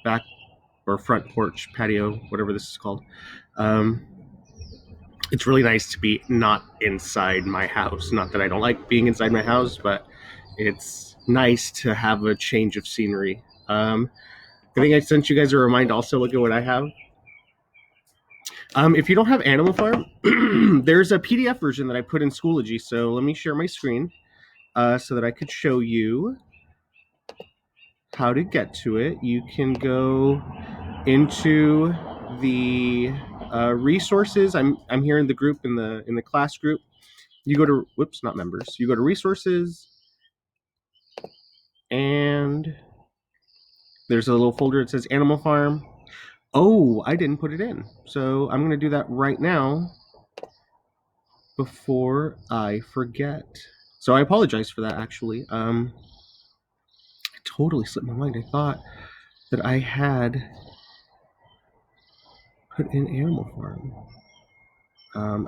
back or front porch, patio, whatever this is called. It's really nice to be not inside my house. Not that I don't like being inside my house, but it's nice to have a change of scenery. I think I sent you guys a reminder also. Look at what I have. If you don't have Animal Farm, there's a PDF version that I put in Schoology. So let me share my screen so that I could show you how to get to it. You can go into the resources. I'm here in the group, in the class group. You go to, whoops, not members. You go to resources, and there's a little folder that says Animal Farm. Oh, I didn't put it in. So I'm going to do that right now before I forget. So I apologize for that, actually. I totally slipped my mind. I thought that I had put in Animal Farm.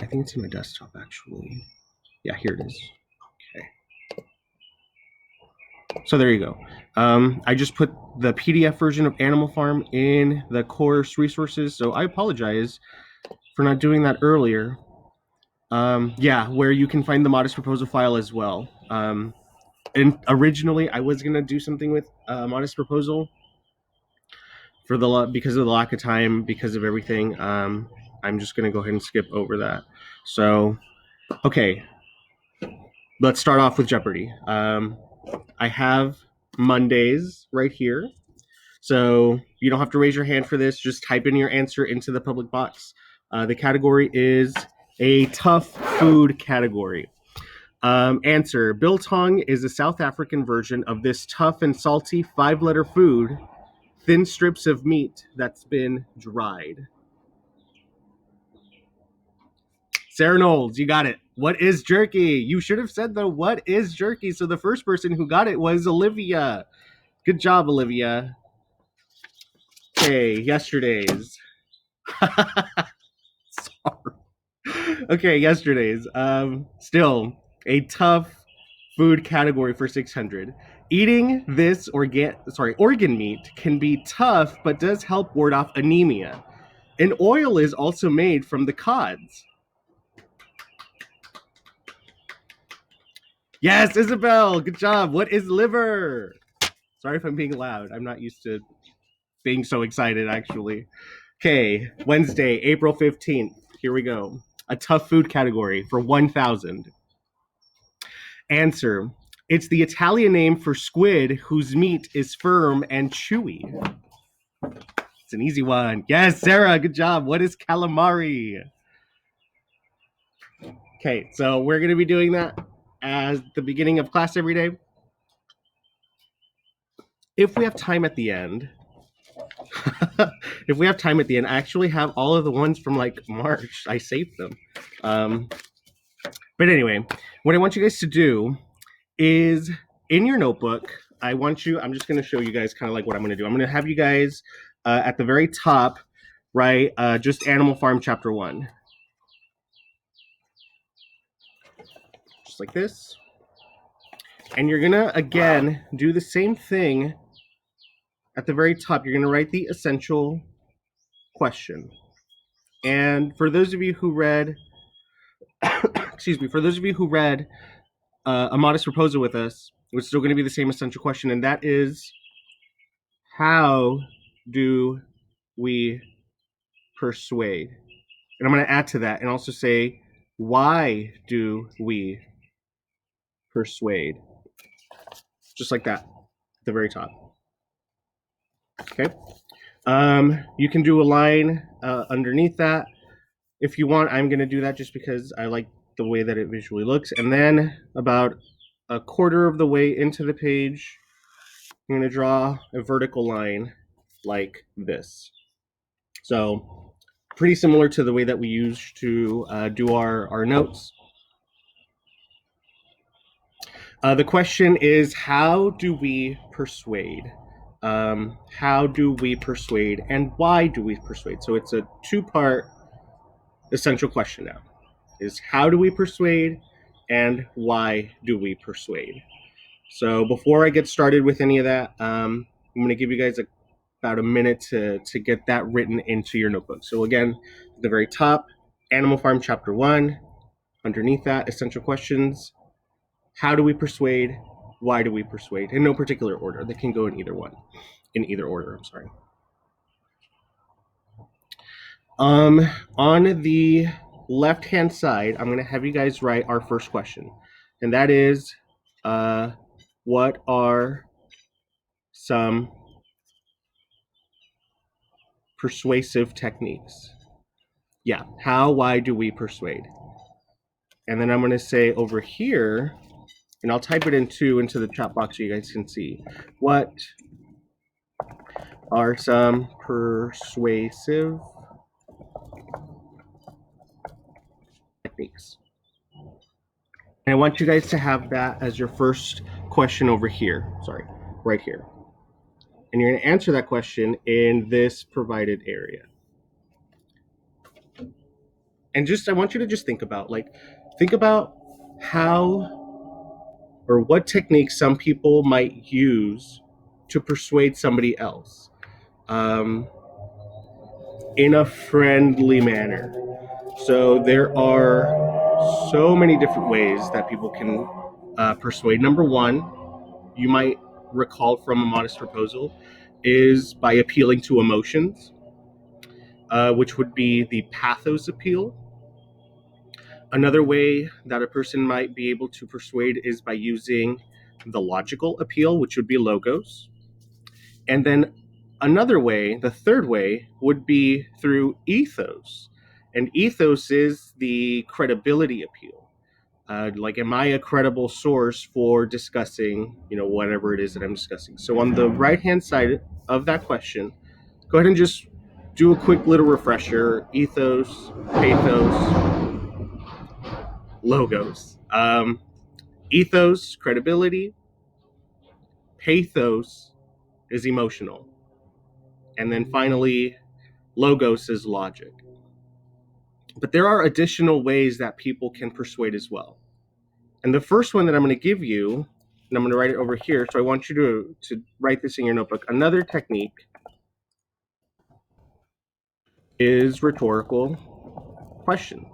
I think it's in my desktop, actually. Yeah, here it is. Okay. So there you go. I just put the PDF version of Animal Farm in the course resources, so I apologize for not doing that earlier. Yeah, where you can find the modest proposal file as well. And originally, I was gonna do something with modest proposal for because of the lack of time, because of everything. I'm just gonna go ahead and skip over that. So, okay, let's start off with Jeopardy. I have Mondays right here. So you don't have to raise your hand for this. Just type in your answer into the public box. The category is a tough food category. Answer: biltong is a South African version of this tough and salty 5-letter food, thin strips of meat that's been dried. Sarah Knowles, you got it. What is jerky? You should have said, though, what is jerky? So the first person who got it was Olivia. Good job, Olivia. Okay, yesterday's. Sorry. Okay, yesterday's. Still a tough food category for 600. Eating this organ meat can be tough, but does help ward off anemia. An oil is also made from the cods. Yes, Isabel, good job. What is liver? Sorry if I'm being loud. I'm not used to being so excited, actually. Okay, Wednesday, April 15th. Here we go. A tough food category for 1,000. Answer: it's the Italian name for squid whose meat is firm and chewy. It's an easy one. Yes, Sarah, good job. What is calamari? Okay, so we're going to be doing that as the beginning of class every day. If we have time at the end, I actually have all of the ones from like March. I saved them. But anyway, what I want you guys to do is in your notebook, I'm just going to show you guys kind of like what I'm going to do. I'm going to have you guys at the very top, right, just Animal Farm Chapter 1. Just like this. And you're going to, again, do the same thing at the very top. You're going to write the essential question. And for those of you who read, A Modest Proposal with us, it's still going to be the same essential question, and that is, how do we persuade? And I'm going to add to that and also say, why do we persuade? Just like that, at the very top. Okay. You can do a line underneath that if you want. I'm going to do that just because I like the way that it visually looks. And then about a quarter of the way into the page, I'm going to draw a vertical line like this. So pretty similar to the way that we used to do our notes. The question is, how do we persuade? How do we persuade, and why do we persuade? So it's a two-part essential question now. Is how do we persuade, and why do we persuade? So before I get started with any of that, I'm going to give you guys about a minute to get that written into your notebook. So again, at the very top, Animal Farm Chapter 1. Underneath that, essential questions. How do we persuade? Why do we persuade? In no particular order. They can go in either order, I'm sorry. On the left-hand side, I'm going to have you guys write our first question. And that is, what are some persuasive techniques? Yeah, how, why do we persuade? And then I'm going to say over here, and I'll type it into the chat box so you guys can see. What are some persuasive techniques? And I want you guys to have that as your first question over here. Sorry, right here. And you're going to answer that question in this provided area. And I want you to just think about how or what techniques some people might use to persuade somebody else in a friendly manner. So there are so many different ways that people can persuade. Number one, you might recall from A Modest Proposal, is by appealing to emotions, which would be the pathos appeal. Another way that a person might be able to persuade is by using the logical appeal, which would be logos. And then another way, the third way, would be through ethos. And ethos is the credibility appeal. Like, am I a credible source for discussing, whatever it is that I'm discussing? So on the right-hand side of that question, go ahead and just do a quick little refresher. Ethos, pathos, logos. Ethos, credibility. Pathos is emotional. And then finally, logos is logic. But there are additional ways that people can persuade as well. And the first one that I'm going to give you, and I'm going to write it over here, so I want you to write this in your notebook. Another technique is rhetorical questions.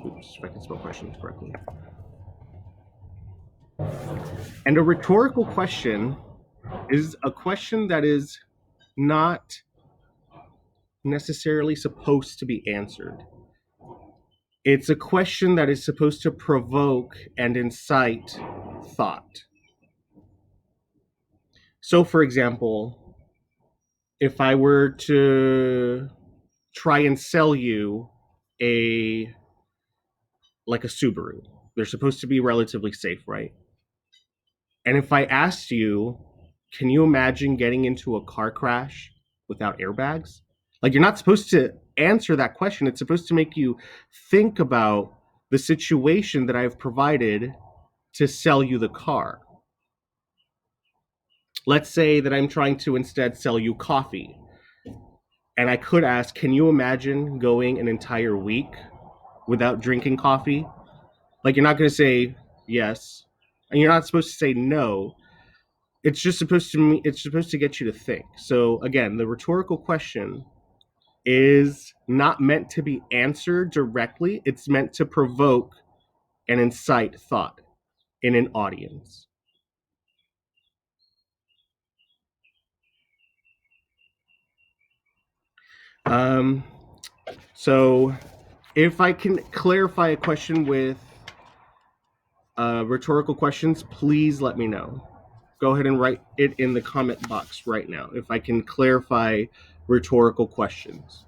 Oops, if I can spell questions correctly. And a rhetorical question is a question that is not necessarily supposed to be answered. It's a question that is supposed to provoke and incite thought. So, for example, if I were to try and sell you a Subaru, they're supposed to be relatively safe, right? And if I asked you, can you imagine getting into a car crash without airbags? Like, you're not supposed to answer that question. It's supposed to make you think about the situation that I've provided to sell you the car. Let's say that I'm trying to instead sell you coffee. And I could ask, can you imagine going an entire week without drinking coffee? Like, you're not going to say yes, and you're not supposed to say no. It's just supposed to get you to think. So again, the rhetorical question is not meant to be answered directly. It's meant to provoke and incite thought in an audience. So if I can clarify a question with rhetorical questions, please let me know. Go ahead and write it in the comment box right now if I can clarify rhetorical questions.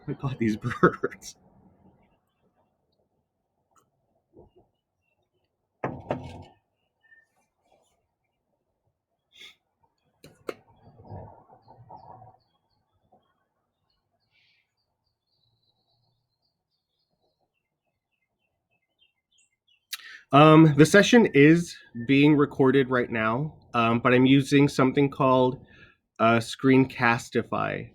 I got these birds. The session is being recorded right now, but I'm using something called Screencastify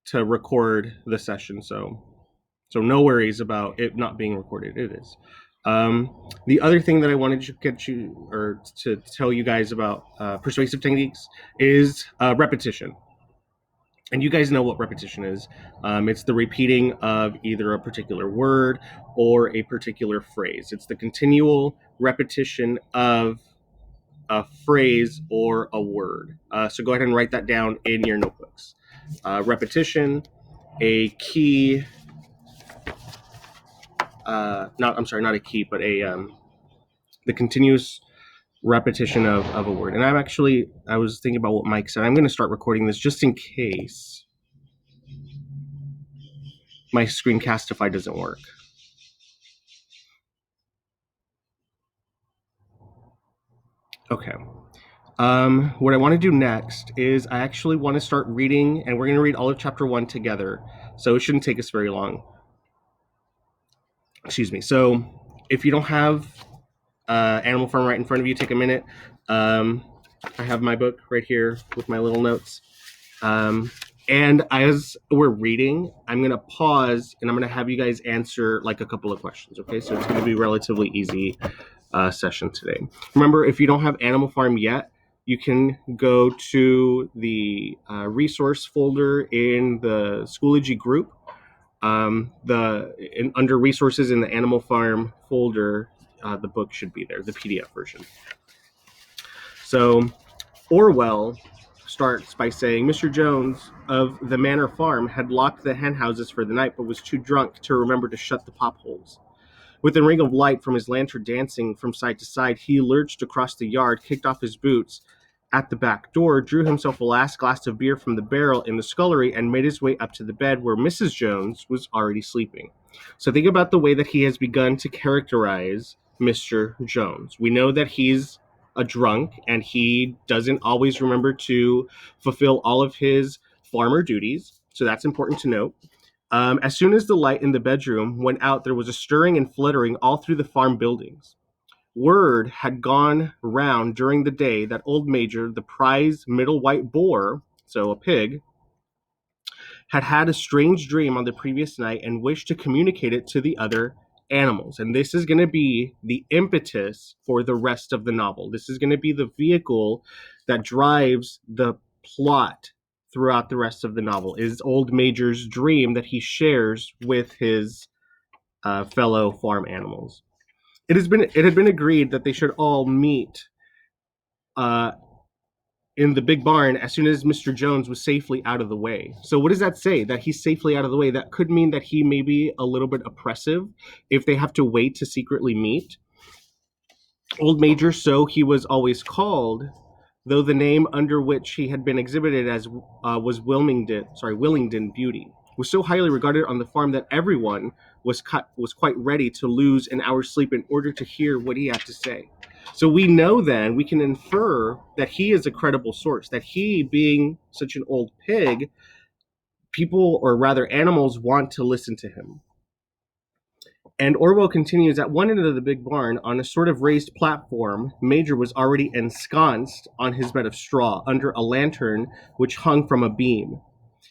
to record the session. So no worries about it not being recorded. It is. The other thing that I wanted to get you or to tell you guys about persuasive techniques is repetition. And you guys know what repetition is. It's the repeating of either a particular word or a particular phrase. It's the continual repetition of a phrase or a word. So go ahead and write that down in your notebooks. Repetition, a key, not a key, but the continuous repetition of a word. And I was thinking about what Mike said. I'm going to start recording this just in case my Screencastify doesn't work. Okay. What I want to do next is I actually want to start reading, and we're going to read all of chapter 1 together. So it shouldn't take us very long. Excuse me. So if you don't have Animal Farm right in front of you, take a minute. I have my book right here with my little notes. And as we're reading, I'm going to pause and I'm going to have you guys answer like a couple of questions. Okay, so it's going to be a relatively easy session today. Remember, if you don't have Animal Farm yet, you can go to the resource folder in the Schoology group. Under resources in the Animal Farm folder, the book should be there, the PDF version. So Orwell starts by saying, Mr. Jones of the Manor Farm had locked the hen houses for the night, but was too drunk to remember to shut the pop holes. With a ring of light from his lantern dancing from side to side, he lurched across the yard, kicked off his boots at the back door, drew himself a last glass of beer from the barrel in the scullery, and made his way up to the bed where Mrs. Jones was already sleeping. So think about the way that he has begun to characterize Mr. Jones. We know that he's a drunk and he doesn't always remember to fulfill all of his farmer duties. So that's important to note. As soon as the light in the bedroom went out, there was a stirring and fluttering all through the farm buildings. Word had gone round during the day that old Major, the prize middle white boar, so a pig, had had a strange dream on the previous night and wished to communicate it to the other animals. And this is going to be the impetus for the rest of the novel. This is going to be the vehicle that drives the plot throughout the rest of the novel, is old Major's dream that he shares with his fellow farm animals. It had been agreed that they should all meet in the big barn as soon as Mr. Jones was safely out of the way. So what does that say? That he's safely out of the way? That could mean that he may be a little bit oppressive if they have to wait to secretly meet. Old Major, so he was always called, though the name under which he had been exhibited as was Willingdon Beauty, was so highly regarded on the farm that everyone was quite ready to lose an hour's sleep in order to hear what he had to say. So we know then, we can infer that he is a credible source, that he, being such an old pig, people, or rather animals, want to listen to him. And Orwell continues, at one end of the big barn, on a sort of raised platform, Major was already ensconced on his bed of straw under a lantern which hung from a beam.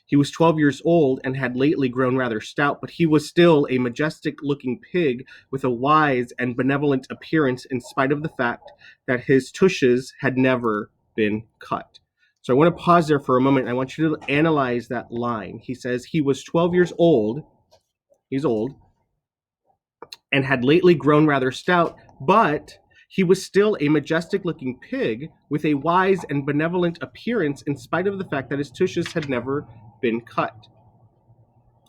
He was 12 years old and had lately grown rather stout, but he was still a majestic-looking pig with a wise and benevolent appearance in spite of the fact that his tushes had never been cut. So I want to pause there for a moment. I want you to analyze that line. He says he was 12 years old. He's old. And had lately grown rather stout, but he was still a majestic-looking pig with a wise and benevolent appearance in spite of the fact that his tushes had never been cut.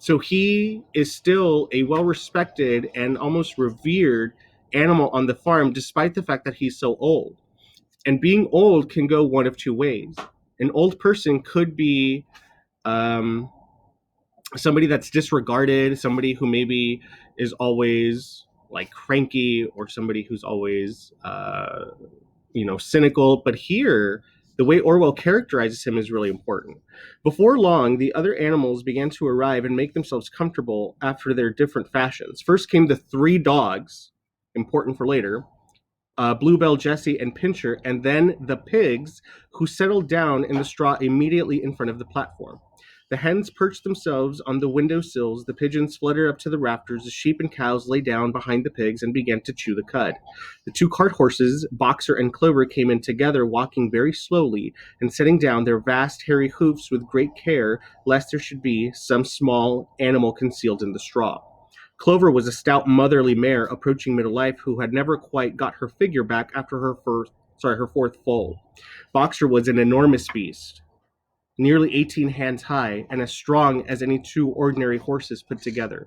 So he is still a well-respected and almost revered animal on the farm, despite the fact that he's so old. And being old can go one of two ways. An old person could be somebody that's disregarded, somebody who maybe is always like cranky, or somebody who's always cynical. But here, the way Orwell characterizes him is really important. Before long, the other animals began to arrive and make themselves comfortable after their different fashions. First came the 3 dogs, important for later, Bluebell, Jessie, and Pincher, and then the pigs, who settled down in the straw immediately in front of the platform. The hens perched themselves on the window sills, the pigeons fluttered up to the rafters, the sheep and cows lay down behind the pigs and began to chew the cud. The two cart horses, Boxer and Clover, came in together, walking very slowly, and setting down their vast hairy hoofs with great care, lest there should be some small animal concealed in the straw. Clover was a stout motherly mare approaching middle life who had never quite got her figure back after her fourth foal. Boxer was an enormous beast, nearly 18 hands high, and as strong as any two ordinary horses put together.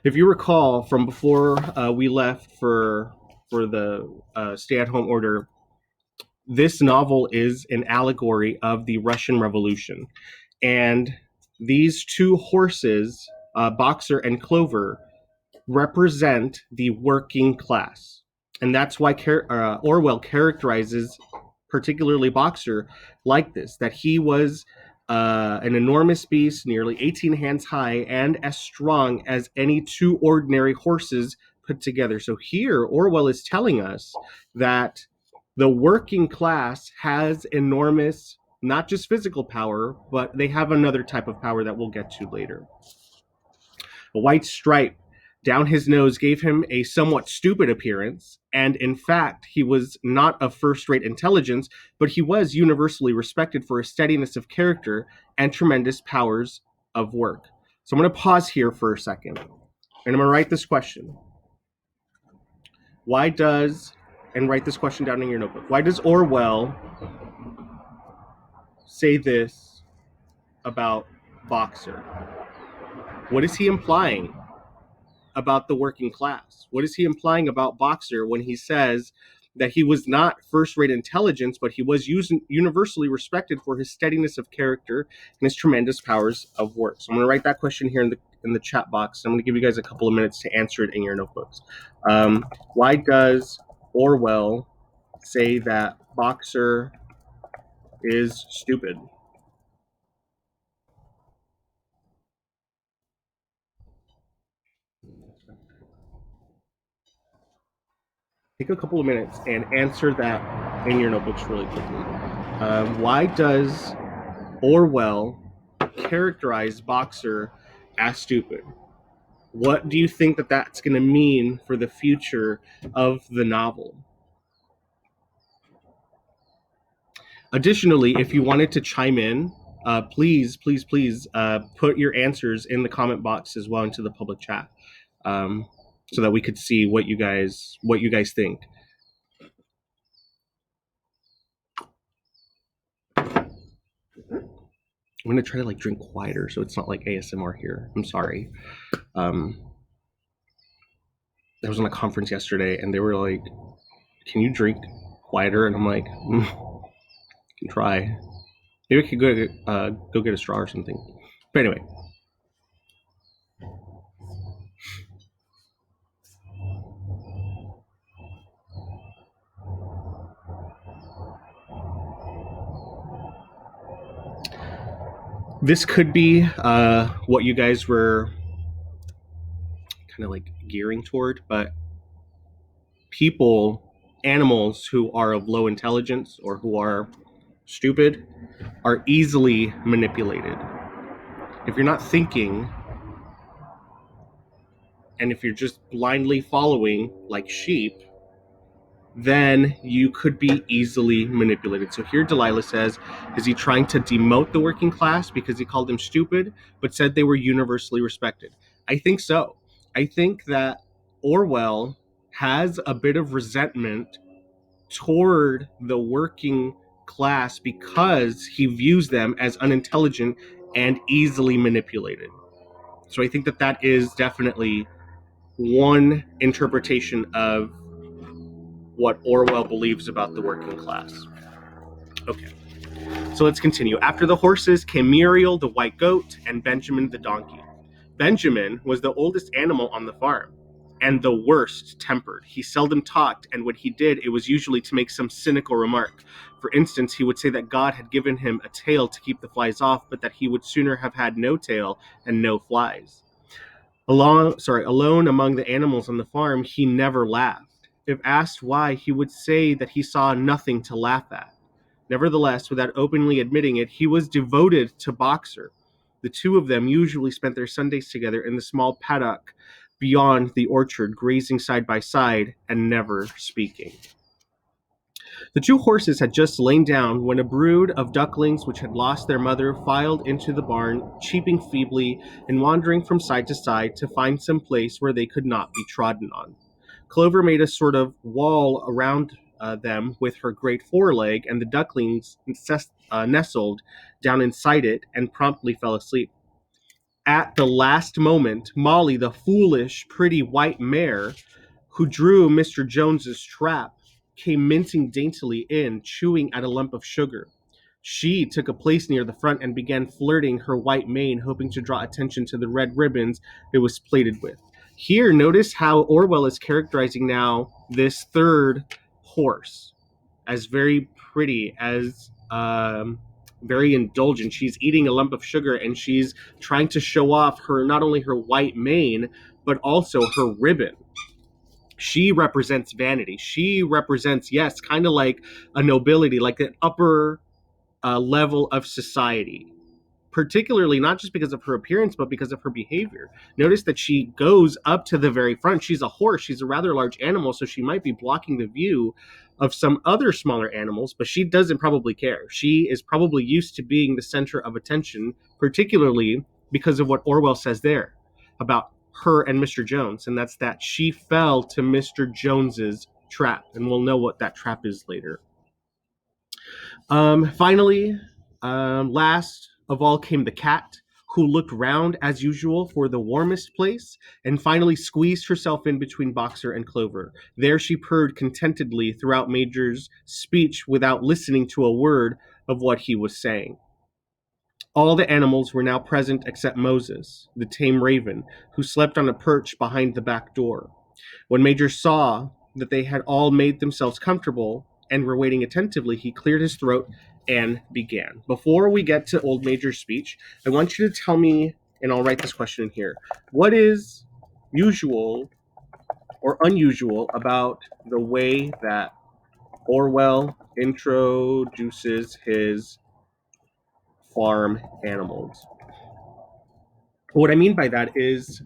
If you recall from before we left for the stay-at-home order, this novel is an allegory of the Russian Revolution, and these two horses, Boxer and Clover, represent the working class, and that's why Orwell characterizes particularly Boxer like this, that he was an enormous beast, nearly 18 hands high, and as strong as any two ordinary horses put together. So here, Orwell is telling us that the working class has enormous, not just physical power, but they have another type of power that we'll get to later. A white stripe down his nose gave him a somewhat stupid appearance, and in fact, he was not of first-rate intelligence, but he was universally respected for his steadiness of character and tremendous powers of work. So I'm going to pause here for a second, and I'm going to write this question. Write this question down in your notebook. Why does Orwell say this about Boxer? What is he implying about the working class? What is he implying about Boxer when he says that he was not first-rate intelligence, but he was universally respected for his steadiness of character and his tremendous powers of work? So I'm going to write that question here in the chat box. I'm going to give you guys a couple of minutes to answer it in your notebooks. Why does Orwell say that Boxer is stupid? Take a couple of minutes and answer that in your notebooks really quickly. Why does Orwell characterize Boxer as stupid? What do you think that that's going to mean for the future of the novel? Additionally, if you wanted to chime in, please put your answers in the comment box as well into the public chat, so that we could see what you guys think. I'm gonna try to drink quieter so it's not like ASMR here. I'm sorry. I was on a conference yesterday and they were like, "Can you drink quieter?" And I'm like, I can try. Maybe I could go get a straw or something. But anyway. This could be what you guys were kind of gearing toward, but animals who are of low intelligence or who are stupid are easily manipulated. If you're not thinking, and if you're just blindly following like sheep, then you could be easily manipulated. So here Delilah says, is he trying to demote the working class because he called them stupid, but said they were universally respected? I think so. I think that Orwell has a bit of resentment toward the working class because he views them as unintelligent and easily manipulated. So I think that that is definitely one interpretation of what Orwell believes about the working class. Okay, so let's continue. After the horses came Muriel, the white goat, and Benjamin, the donkey. Benjamin was the oldest animal on the farm, and the worst tempered. He seldom talked, and when he did, it was usually to make some cynical remark. For instance, he would say that God had given him a tail to keep the flies off, but that he would sooner have had no tail and no flies. Alone among the animals on the farm, he never laughed. If asked why, he would say that he saw nothing to laugh at. Nevertheless, without openly admitting it, he was devoted to Boxer. The two of them usually spent their Sundays together in the small paddock beyond the orchard, grazing side by side and never speaking. The two horses had just lain down when a brood of ducklings which had lost their mother filed into the barn, cheeping feebly and wandering from side to side to find some place where they could not be trodden on. Clover made a sort of wall around them with her great foreleg, and the ducklings nestled down inside it and promptly fell asleep. At the last moment, Molly, the foolish, pretty white mare, who drew Mr. Jones's trap, came mincing daintily in, chewing at a lump of sugar. She took a place near the front and began flirting her white mane, hoping to draw attention to the red ribbons it was plated with. Here, notice how Orwell is characterizing now this third horse as very pretty, as very indulgent. She's eating a lump of sugar and she's trying to show off her, not only her white mane, but also her ribbon. She represents vanity. She represents, yes, kind of like a nobility, like an upper level of society, particularly not just because of her appearance, but because of her behavior. Notice that she goes up to the very front. She's a horse. She's a rather large animal, so she might be blocking the view of some other smaller animals, but she doesn't probably care. She is probably used to being the center of attention, particularly because of what Orwell says there about her and Mr. Jones, and that's that she fell to Mr. Jones's trap, and we'll know what that trap is later. Finally, last of all came the cat, who looked round as usual for the warmest place, and finally squeezed herself in between Boxer and Clover. There she purred contentedly throughout Major's speech without listening to a word of what he was saying. All the animals were now present except Moses, the tame raven, who slept on a perch behind the back door. When Major saw that they had all made themselves comfortable and were waiting attentively, he cleared his throat and began. Before we get to Old Major's speech, I want you to tell me, and I'll write this question in here, what is usual or unusual about the way that Orwell introduces his farm animals? What I mean by that is,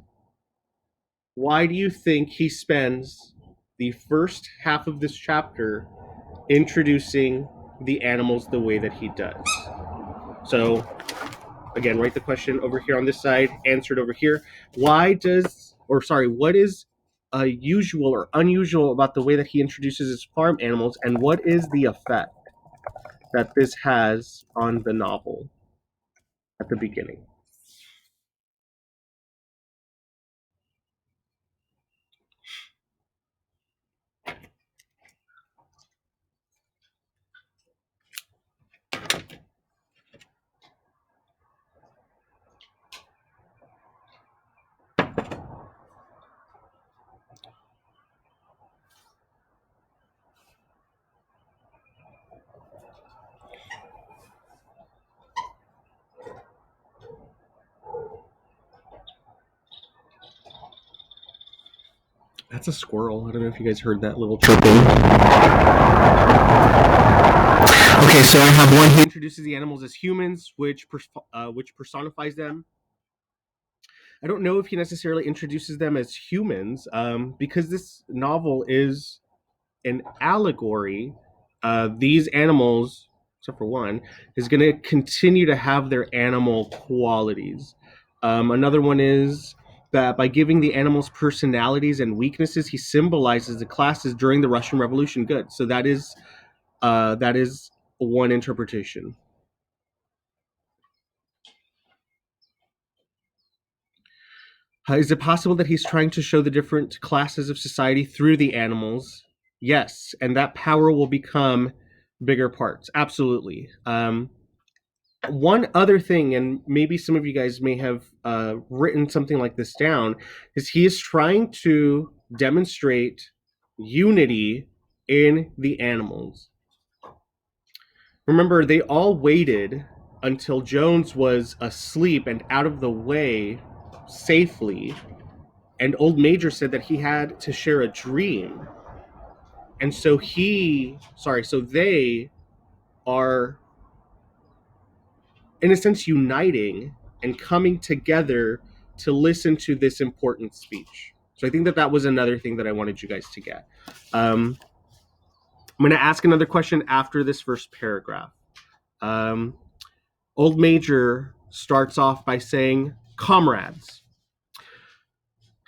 why do you think he spends the first half of this chapter introducing the animals the way that he does? So, again, write the question over here on this side, answer it over here. What is usual or unusual about the way that he introduces his farm animals, and what is the effect that this has on the novel at the beginning? That's a squirrel. I don't know if you guys heard that little chirping. Okay, so I have one. He introduces the animals as humans, which personifies them. I don't know if he necessarily introduces them as humans, because this novel is an allegory. These animals, except for one, is going to continue to have their animal qualities. Another one is that by giving the animals personalities and weaknesses, he symbolizes the classes during the Russian Revolution. Good. So that is one interpretation. Is it possible that he's trying to show the different classes of society through the animals? Yes, and that power will become bigger parts. Absolutely. One other thing, and maybe some of you guys may have written something like this down, is he is trying to demonstrate unity in the animals. Remember, they all waited until Jones was asleep and out of the way safely, and Old Major said that he had to share a dream. And so they are, in a sense, uniting and coming together to listen to this important speech. So I think that was another thing that I wanted you guys to get. I'm going to ask another question after this first paragraph. Old Major starts off by saying, "Comrades,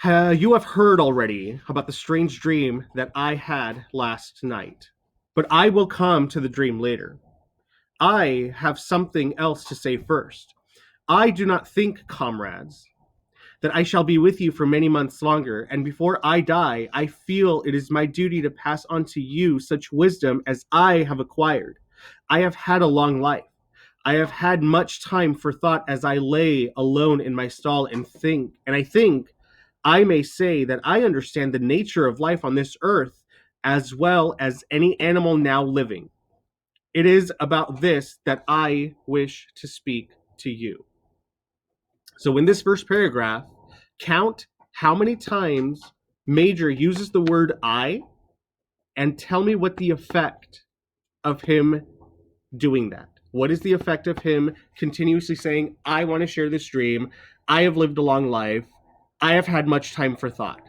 you have heard already about the strange dream that I had last night, but I will come to the dream later. I have something else to say first. I do not think, comrades, that I shall be with you for many months longer, and before I die, I feel it is my duty to pass on to you such wisdom as I have acquired. I have had a long life. I have had much time for thought as I lay alone in my stall and I think I may say that I understand the nature of life on this earth as well as any animal now living. It is about this that I wish to speak to you." So in this first paragraph, count how many times Major uses the word I, and tell me what the effect of him doing that. What is the effect of him continuously saying, I want to share this dream, I have lived a long life, I have had much time for thought?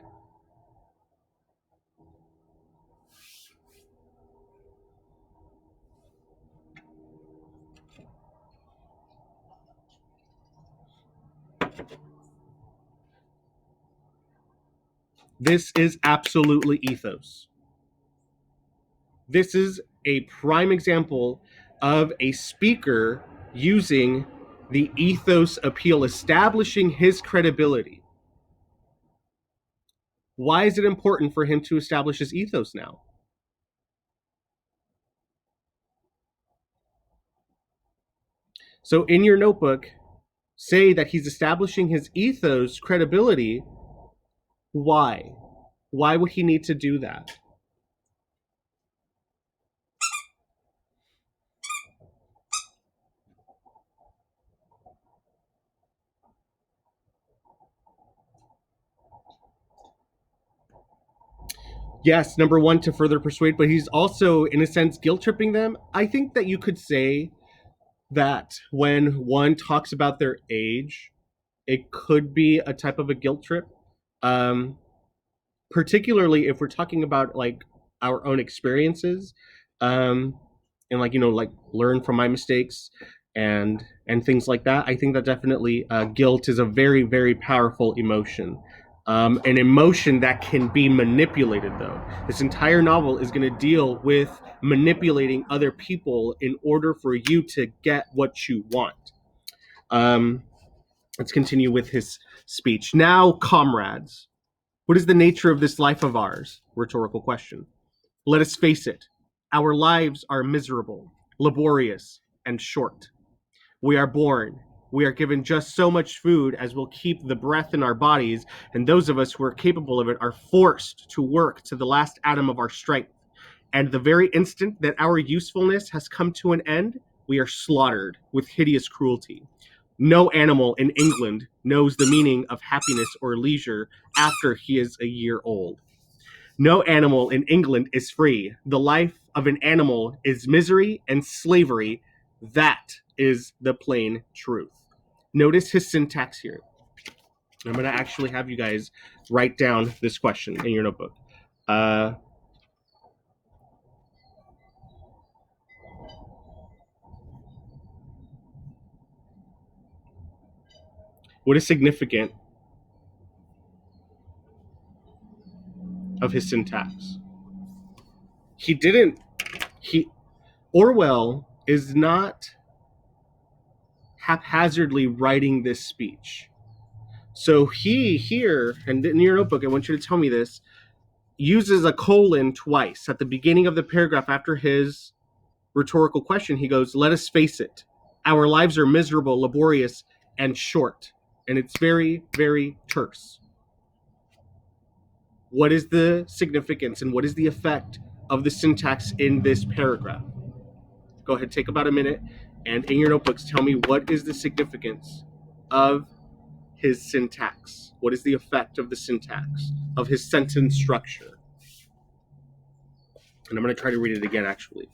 This is absolutely ethos. This is a prime example of a speaker using the ethos appeal, establishing his credibility. Why is it important for him to establish his ethos now? So in your notebook, say that he's establishing his ethos credibility. Why? Why would he need to do that? Yes, number one, to further persuade, but he's also, in a sense, guilt tripping them. I think that you could say that when one talks about their age, it could be a type of a guilt trip. Um, Particularly if we're talking about like our own experiences, um, and like like learn from my mistakes and things like that. I think that definitely guilt is a very very powerful emotion. An emotion that can be manipulated, though. This entire novel is going to deal with manipulating other people in order for you to get what you want. Um, let's continue with his speech. "Now, comrades, what is the nature of this life of ours?" Rhetorical question. "Let us face it. Our lives are miserable, laborious, and short. We are born. We are given just so much food as will keep the breath in our bodies, and those of us who are capable of it are forced to work to the last atom of our strength. And the very instant that our usefulness has come to an end, we are slaughtered with hideous cruelty. No animal in England knows the meaning of happiness or leisure after he is a year old. No animal in England is free. The life of an animal is misery and slavery. That is the plain truth." Notice his syntax here. I'm going to actually have you guys write down this question in your notebook. What is significant of his syntax? He didn't. He Orwell is not haphazardly writing this speech. So he here, and in your notebook, I want you to tell me this, uses a colon twice at the beginning of the paragraph after his rhetorical question. He goes, "Let us face it. Our lives are miserable, laborious, and short." And it's very, very terse. What is the significance and what is the effect of the syntax in this paragraph? Go ahead, take about a minute, and in your notebooks, tell me what is the significance of his syntax? What is the effect of the syntax, of his sentence structure? And I'm going to try to read it again, actually.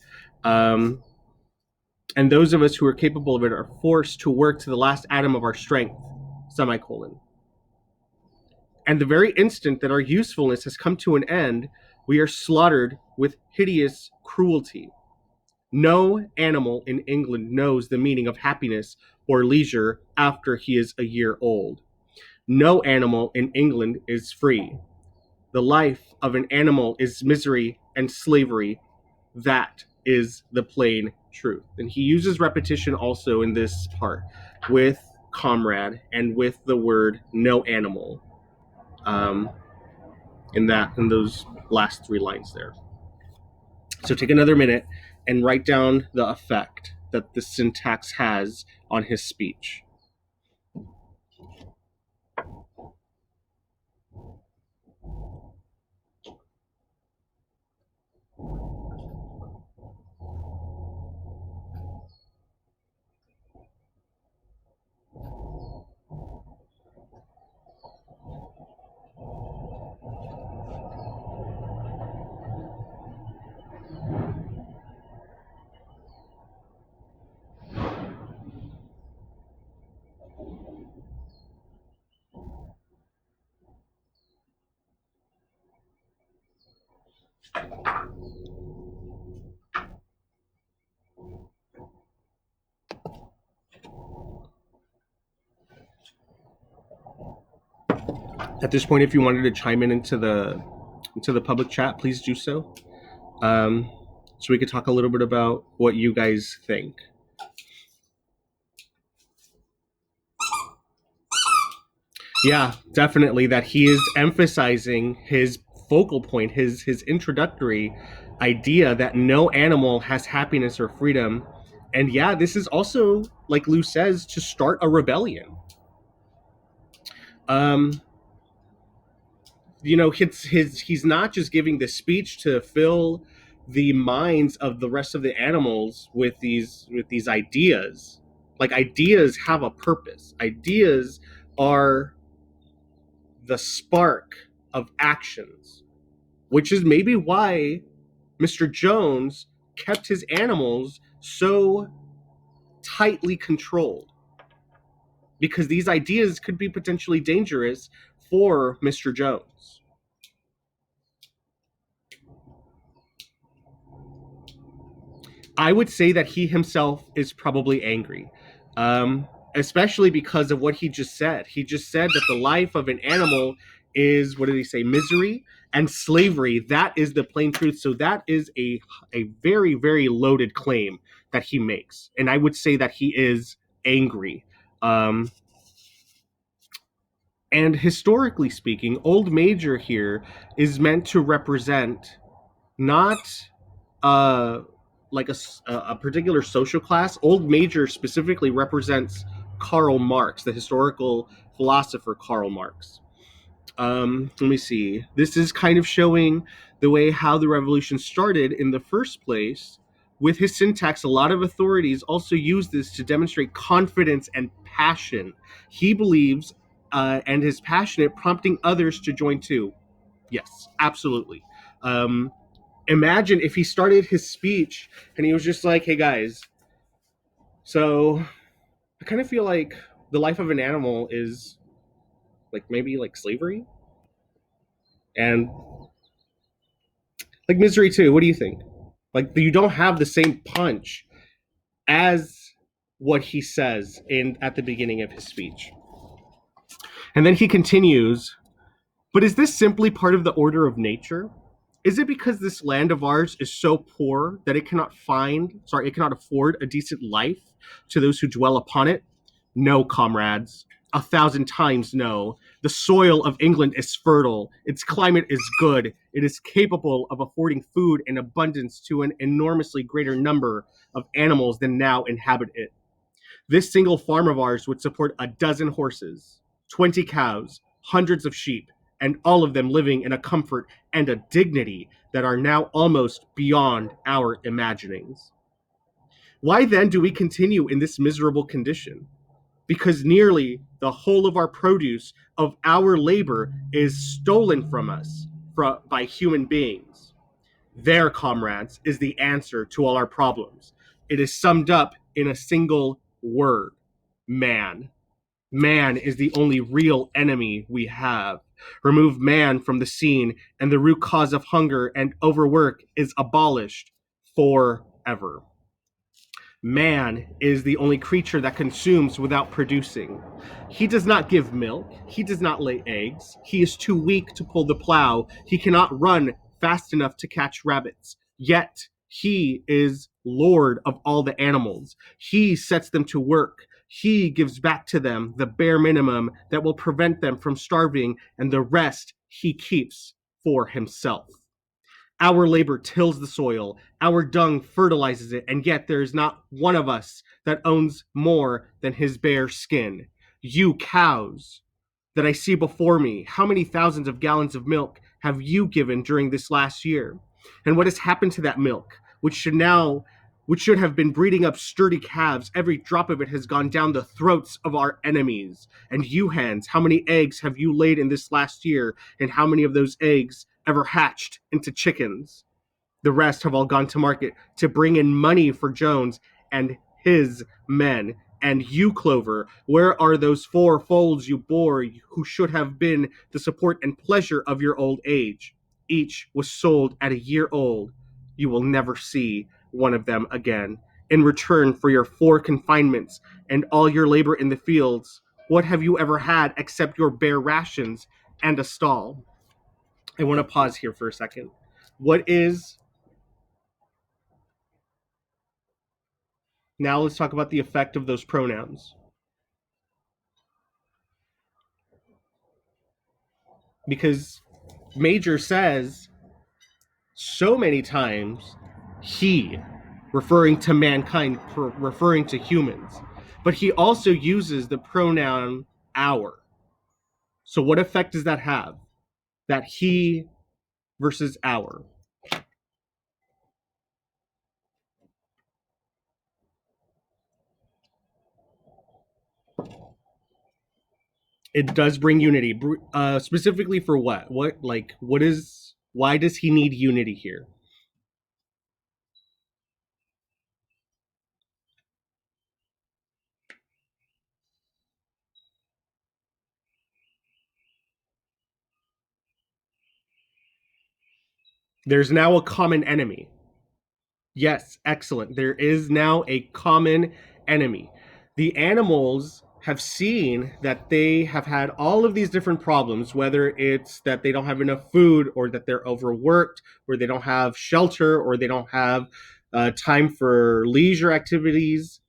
And those of us who are capable of it are forced to work to the last atom of our strength, semicolon. And the very instant that our usefulness has come to an end, we are slaughtered with hideous cruelty. No animal in England knows the meaning of happiness or leisure after he is a year old. No animal in England is free. The life of an animal is misery and slavery. That is the plain truth. And he uses repetition also in this part with comrade and with the word no animal in those last 3 lines there. So take another minute and write down the effect that the syntax has on his speech. At this point, if you wanted to chime in into the public chat, please do so. So we could talk a little bit about what you guys think. Yeah, definitely that he is emphasizing his focal point, his introductory idea that no animal has happiness or freedom. And yeah, this is also, like Lou says, to start a rebellion. He's not just giving the speech to fill the minds of the rest of the animals with these ideas. Like, ideas have a purpose. Ideas are the spark of actions, which is maybe why Mr. Jones kept his animals so tightly controlled, because these ideas could be potentially dangerous for Mr. Jones. I would say that he himself is probably angry, especially because of what he just said. He just said that the life of an animal is, what did he say, misery and slavery. That is the plain truth. So that is a very, very loaded claim that he makes. And I would say that he is angry. And historically speaking, Old Major here is meant to represent not like a particular social class. Old Major specifically represents Karl Marx, the historical philosopher Karl Marx. Let me see. This is kind of showing the way how the revolution started in the first place. With his syntax, a lot of authorities also use this to demonstrate confidence and passion. He believes and is passionate, prompting others to join too. Yes, absolutely. Imagine if he started his speech and he was just like, hey guys, so I kind of feel like the life of an animal is like maybe like slavery and like misery too. What do you think? Like, you don't have the same punch as what he says in at the beginning of his speech. And then he continues, but is this simply part of the order of nature? Is it because this land of ours is so poor that it cannot afford a decent life to those who dwell upon it? No, comrades. 1,000 times no. The soil of England is fertile. Its climate is good. It is capable of affording food in abundance to an enormously greater number of animals than now inhabit it. This single farm of ours would support 12 horses, 20 cows, hundreds of sheep, and all of them living in a comfort and a dignity that are now almost beyond our imaginings. Why then do we continue in this miserable condition? Because nearly the whole of our produce, of our labor, is stolen from us by human beings. There, comrades, is the answer to all our problems. It is summed up in a single word: man. Man is the only real enemy we have. Remove man from the scene, and the root cause of hunger and overwork is abolished forever. Man is the only creature that consumes without producing. He does not give milk. He does not lay eggs. He is too weak to pull the plow. He cannot run fast enough to catch rabbits. Yet he is Lord of all the animals. He sets them to work. He gives back to them the bare minimum that will prevent them from starving, and the rest he keeps for himself. Our labor tills the soil, our dung fertilizes it, and yet there is not one of us that owns more than his bare skin. You cows that I see before me, how many thousands of gallons of milk have you given during this last year? And what has happened to that milk, which should have been breeding up sturdy calves? Every drop of it has gone down the throats of our enemies. And you hens, how many eggs have you laid in this last year, and how many of those eggs ever hatched into chickens? The rest have all gone to market to bring in money for Jones and his men. And you, Clover, where are those 4 foals you bore who should have been the support and pleasure of your old age? Each was sold at a year old. You will never see one of them again. In return for your 4 confinements and all your labor in the fields, what have you ever had except your bare rations and a stall? I want to pause here for a second. What is... Now let's talk about the effect of those pronouns. Because Major says so many times he, referring to mankind, referring to humans, but he also uses the pronoun our. So what effect does that have? That he versus our. It does bring unity. Specifically for what? Why does he need unity here? There's now a common enemy. Yes, excellent. There is now a common enemy. The animals have seen that they have had all of these different problems, whether it's that they don't have enough food, or that they're overworked, or they don't have shelter, or they don't have time for leisure activities.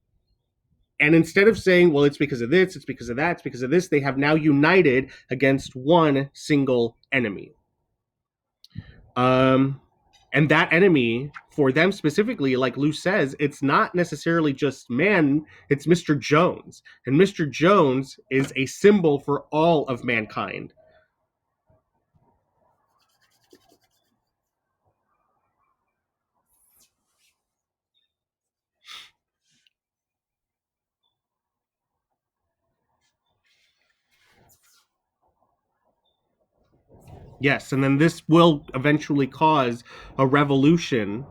And instead of saying, well, it's because of this, it's because of that, it's because of this, they have now united against one single enemy. And that enemy, for them specifically, like Lou says, it's not necessarily just man, it's Mr. Jones. And Mr. Jones is a symbol for all of mankind. Yes, and then this will eventually cause a revolution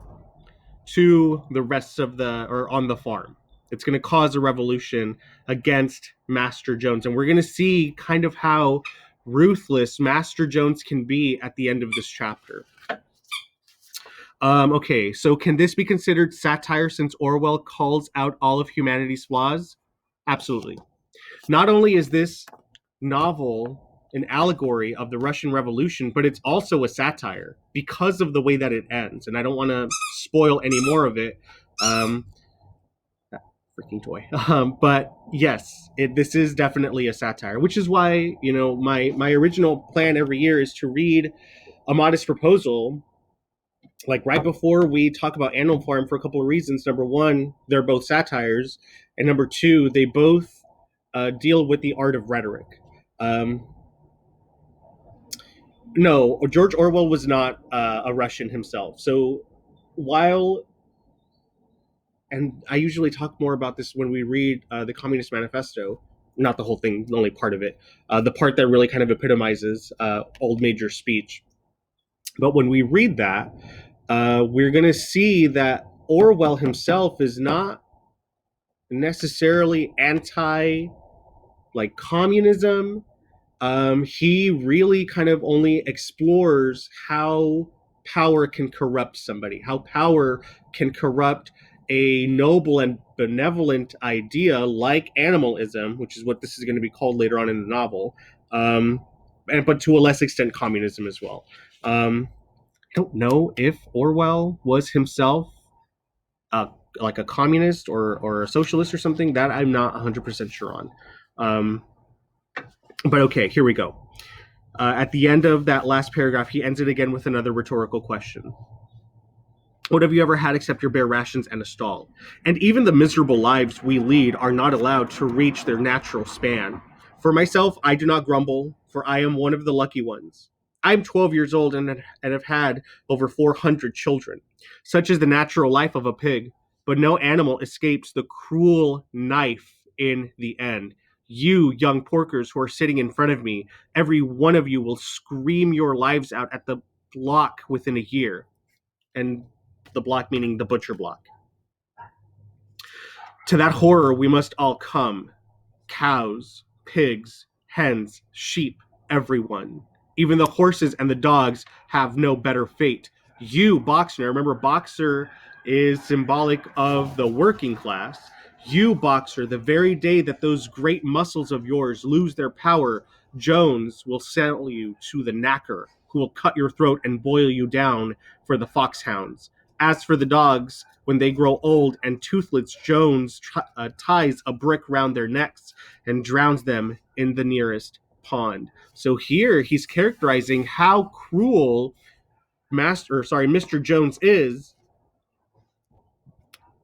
to the rest of or on the farm. It's going to cause a revolution against Master Jones. And we're going to see kind of how ruthless Master Jones can be at the end of this chapter. Okay, so can this be considered satire since Orwell calls out all of humanity's flaws? Absolutely. Not only is this novel an allegory of the Russian Revolution, but it's also a satire because of the way that it ends. And I don't want to spoil any more of it. Freaking toy. But yes, this is definitely a satire, which is why, my original plan every year is to read A Modest Proposal, like right before we talk about Animal Farm, for a couple of reasons. Number one, they're both satires, and number two, they both deal with the art of rhetoric. No, George Orwell was not a Russian himself. So while, and I usually talk more about this when we read the Communist Manifesto, not the whole thing, only part of it, the part that really kind of epitomizes Old Major's speech. But when we read that, we're going to see that Orwell himself is not necessarily anti like communism. He really kind of only explores how power can corrupt somebody, how power can corrupt a noble and benevolent idea like animalism, which is what this is going to be called later on in the novel, but to a less extent, communism as well. I don't know if Orwell was himself uh, like a communist or a socialist or something. That I'm not 100% sure on. But okay, here we go. At the end of that last paragraph, he ends it again with another rhetorical question. What have you ever had except your bare rations and a stall? And even the miserable lives we lead are not allowed to reach their natural span. For myself, I do not grumble, for I am one of the lucky ones. I am 12 years old and have had over 400 children. Such is the natural life of a pig, but no animal escapes the cruel knife in the end. You, young porkers who are sitting in front of me, every one of you will scream your lives out at the block within a year. And the block meaning the butcher block. To that horror we must all come. Cows, pigs, hens, sheep, everyone. Even the horses and the dogs have no better fate. You, Boxer, remember Boxer is symbolic of the working class. You, Boxer, the very day that those great muscles of yours lose their power, Jones will sell you to the knacker, who will cut your throat and boil you down for the foxhounds. As for the dogs, when they grow old and toothless, Jones ties a brick round their necks and drowns them in the nearest pond. So here he's characterizing how cruel Mr. Jones is.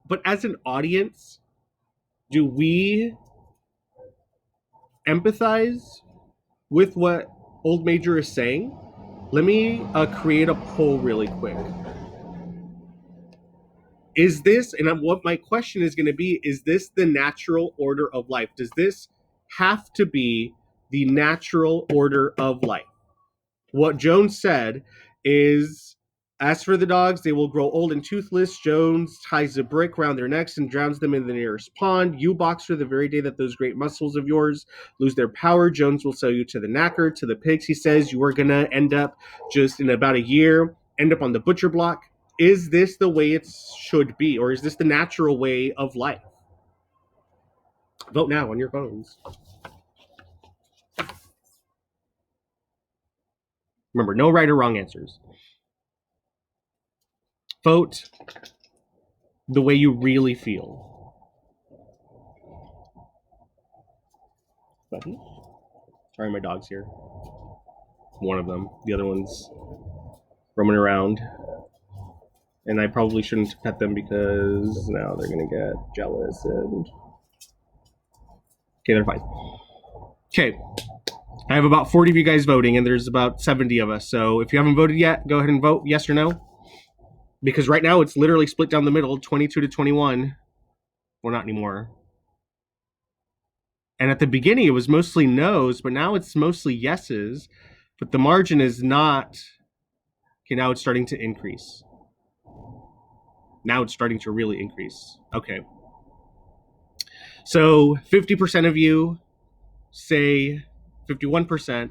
But as an audience, do we empathize with what Old Major is saying? Let me create a poll really quick. Is this, and what my question is going to be, is this the natural order of life? Does this have to be the natural order of life? What Jones said is, as for the dogs, they will grow old and toothless. Jones ties a brick round their necks and drowns them in the nearest pond. You, Boxer, the very day that those great muscles of yours lose their power, Jones will sell you to the knacker, to the pigs. He says you are going to end up just in about a year, end up on the butcher block. Is this the way it should be, or is this the natural way of life? Vote now on your phones. Remember, no right or wrong answers. Vote the way you really feel. Button. Sorry, my dog's here. One of them. The other one's roaming around. And I probably shouldn't pet them because now they're going to get jealous and... Okay, they're fine. Okay. I have about 40 of you guys voting, and there's about 70 of us. So if you haven't voted yet, go ahead and vote yes or no. Because right now it's literally split down the middle, 22 to 21. Well, not anymore. And at the beginning, it was mostly no's, but now it's mostly yeses. But the margin is not... Okay, now it's starting to increase. Now it's starting to really increase. Okay. So 50% of you say, 51%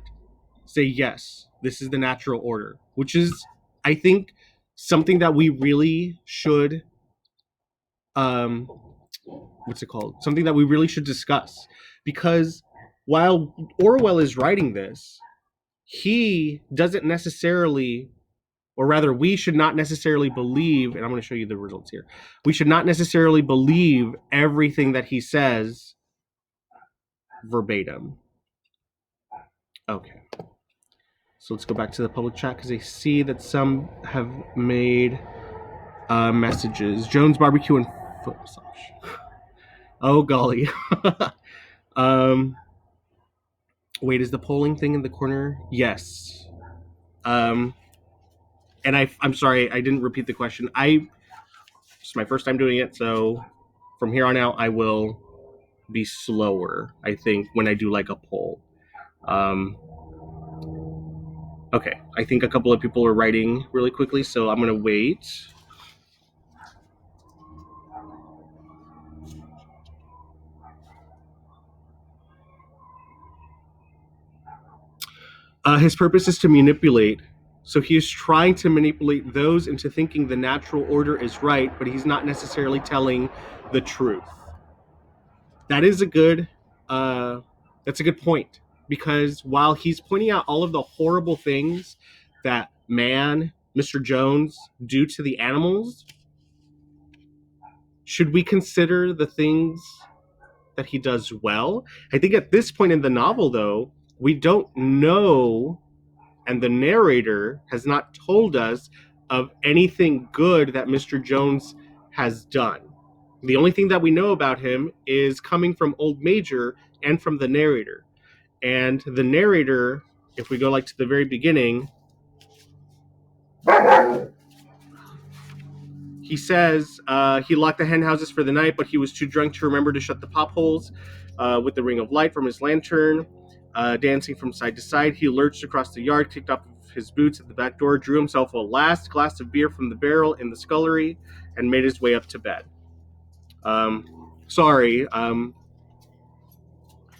say yes, this is the natural order, which is, I think, something that we really should, what's it called? Something that we really should discuss. Because while Orwell is writing this, he doesn't necessarily, or rather, we should not necessarily believe, and I'm going to show you the results here. We should not necessarily believe everything that he says verbatim. Okay. So let's go back to the public chat because I see that some have made messages. Jones barbecue and foot massage. Oh golly. Wait, is the polling thing in the corner? Yes. And I'm sorry, I didn't repeat the question. It's my first time doing it, so from here on out, I will be slower, I think, when I do like a poll. Okay, I think a couple of people are writing really quickly, so I'm going to wait. His purpose is to manipulate. So he is trying to manipulate those into thinking the natural order is right, but he's not necessarily telling the truth. That is a good that's a good point, because while he's pointing out all of the horrible things that man, Mr. Jones, do to the animals, should we consider the things that he does well? I think at this point in the novel, though, we don't know, and the narrator has not told us of anything good that Mr. Jones has done. The only thing that we know about him is coming from Old Major and from the narrator. And the narrator, if we go like to the very beginning, he says he locked the hen houses for the night, but he was too drunk to remember to shut the pop holes with the ring of light from his lantern. Dancing from side to side, he lurched across the yard, kicked off his boots at the back door, drew himself a last glass of beer from the barrel in the scullery, and made his way up to bed. Sorry,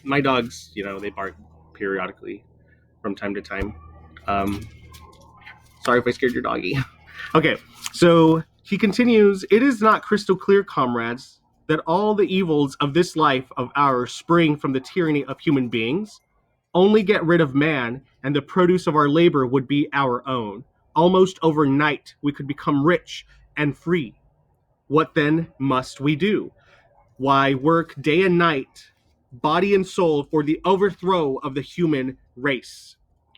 my dogs, they bark periodically from time to time. Sorry if I scared your doggy. Okay, so he continues, "It is not crystal clear, comrades, that all the evils of this life of ours spring from the tyranny of human beings. Only get rid of man, and the produce of our labor would be our own. Almost overnight, we could become rich and free. What then must we do? Why, work day and night, body and soul, for the overthrow of the human race.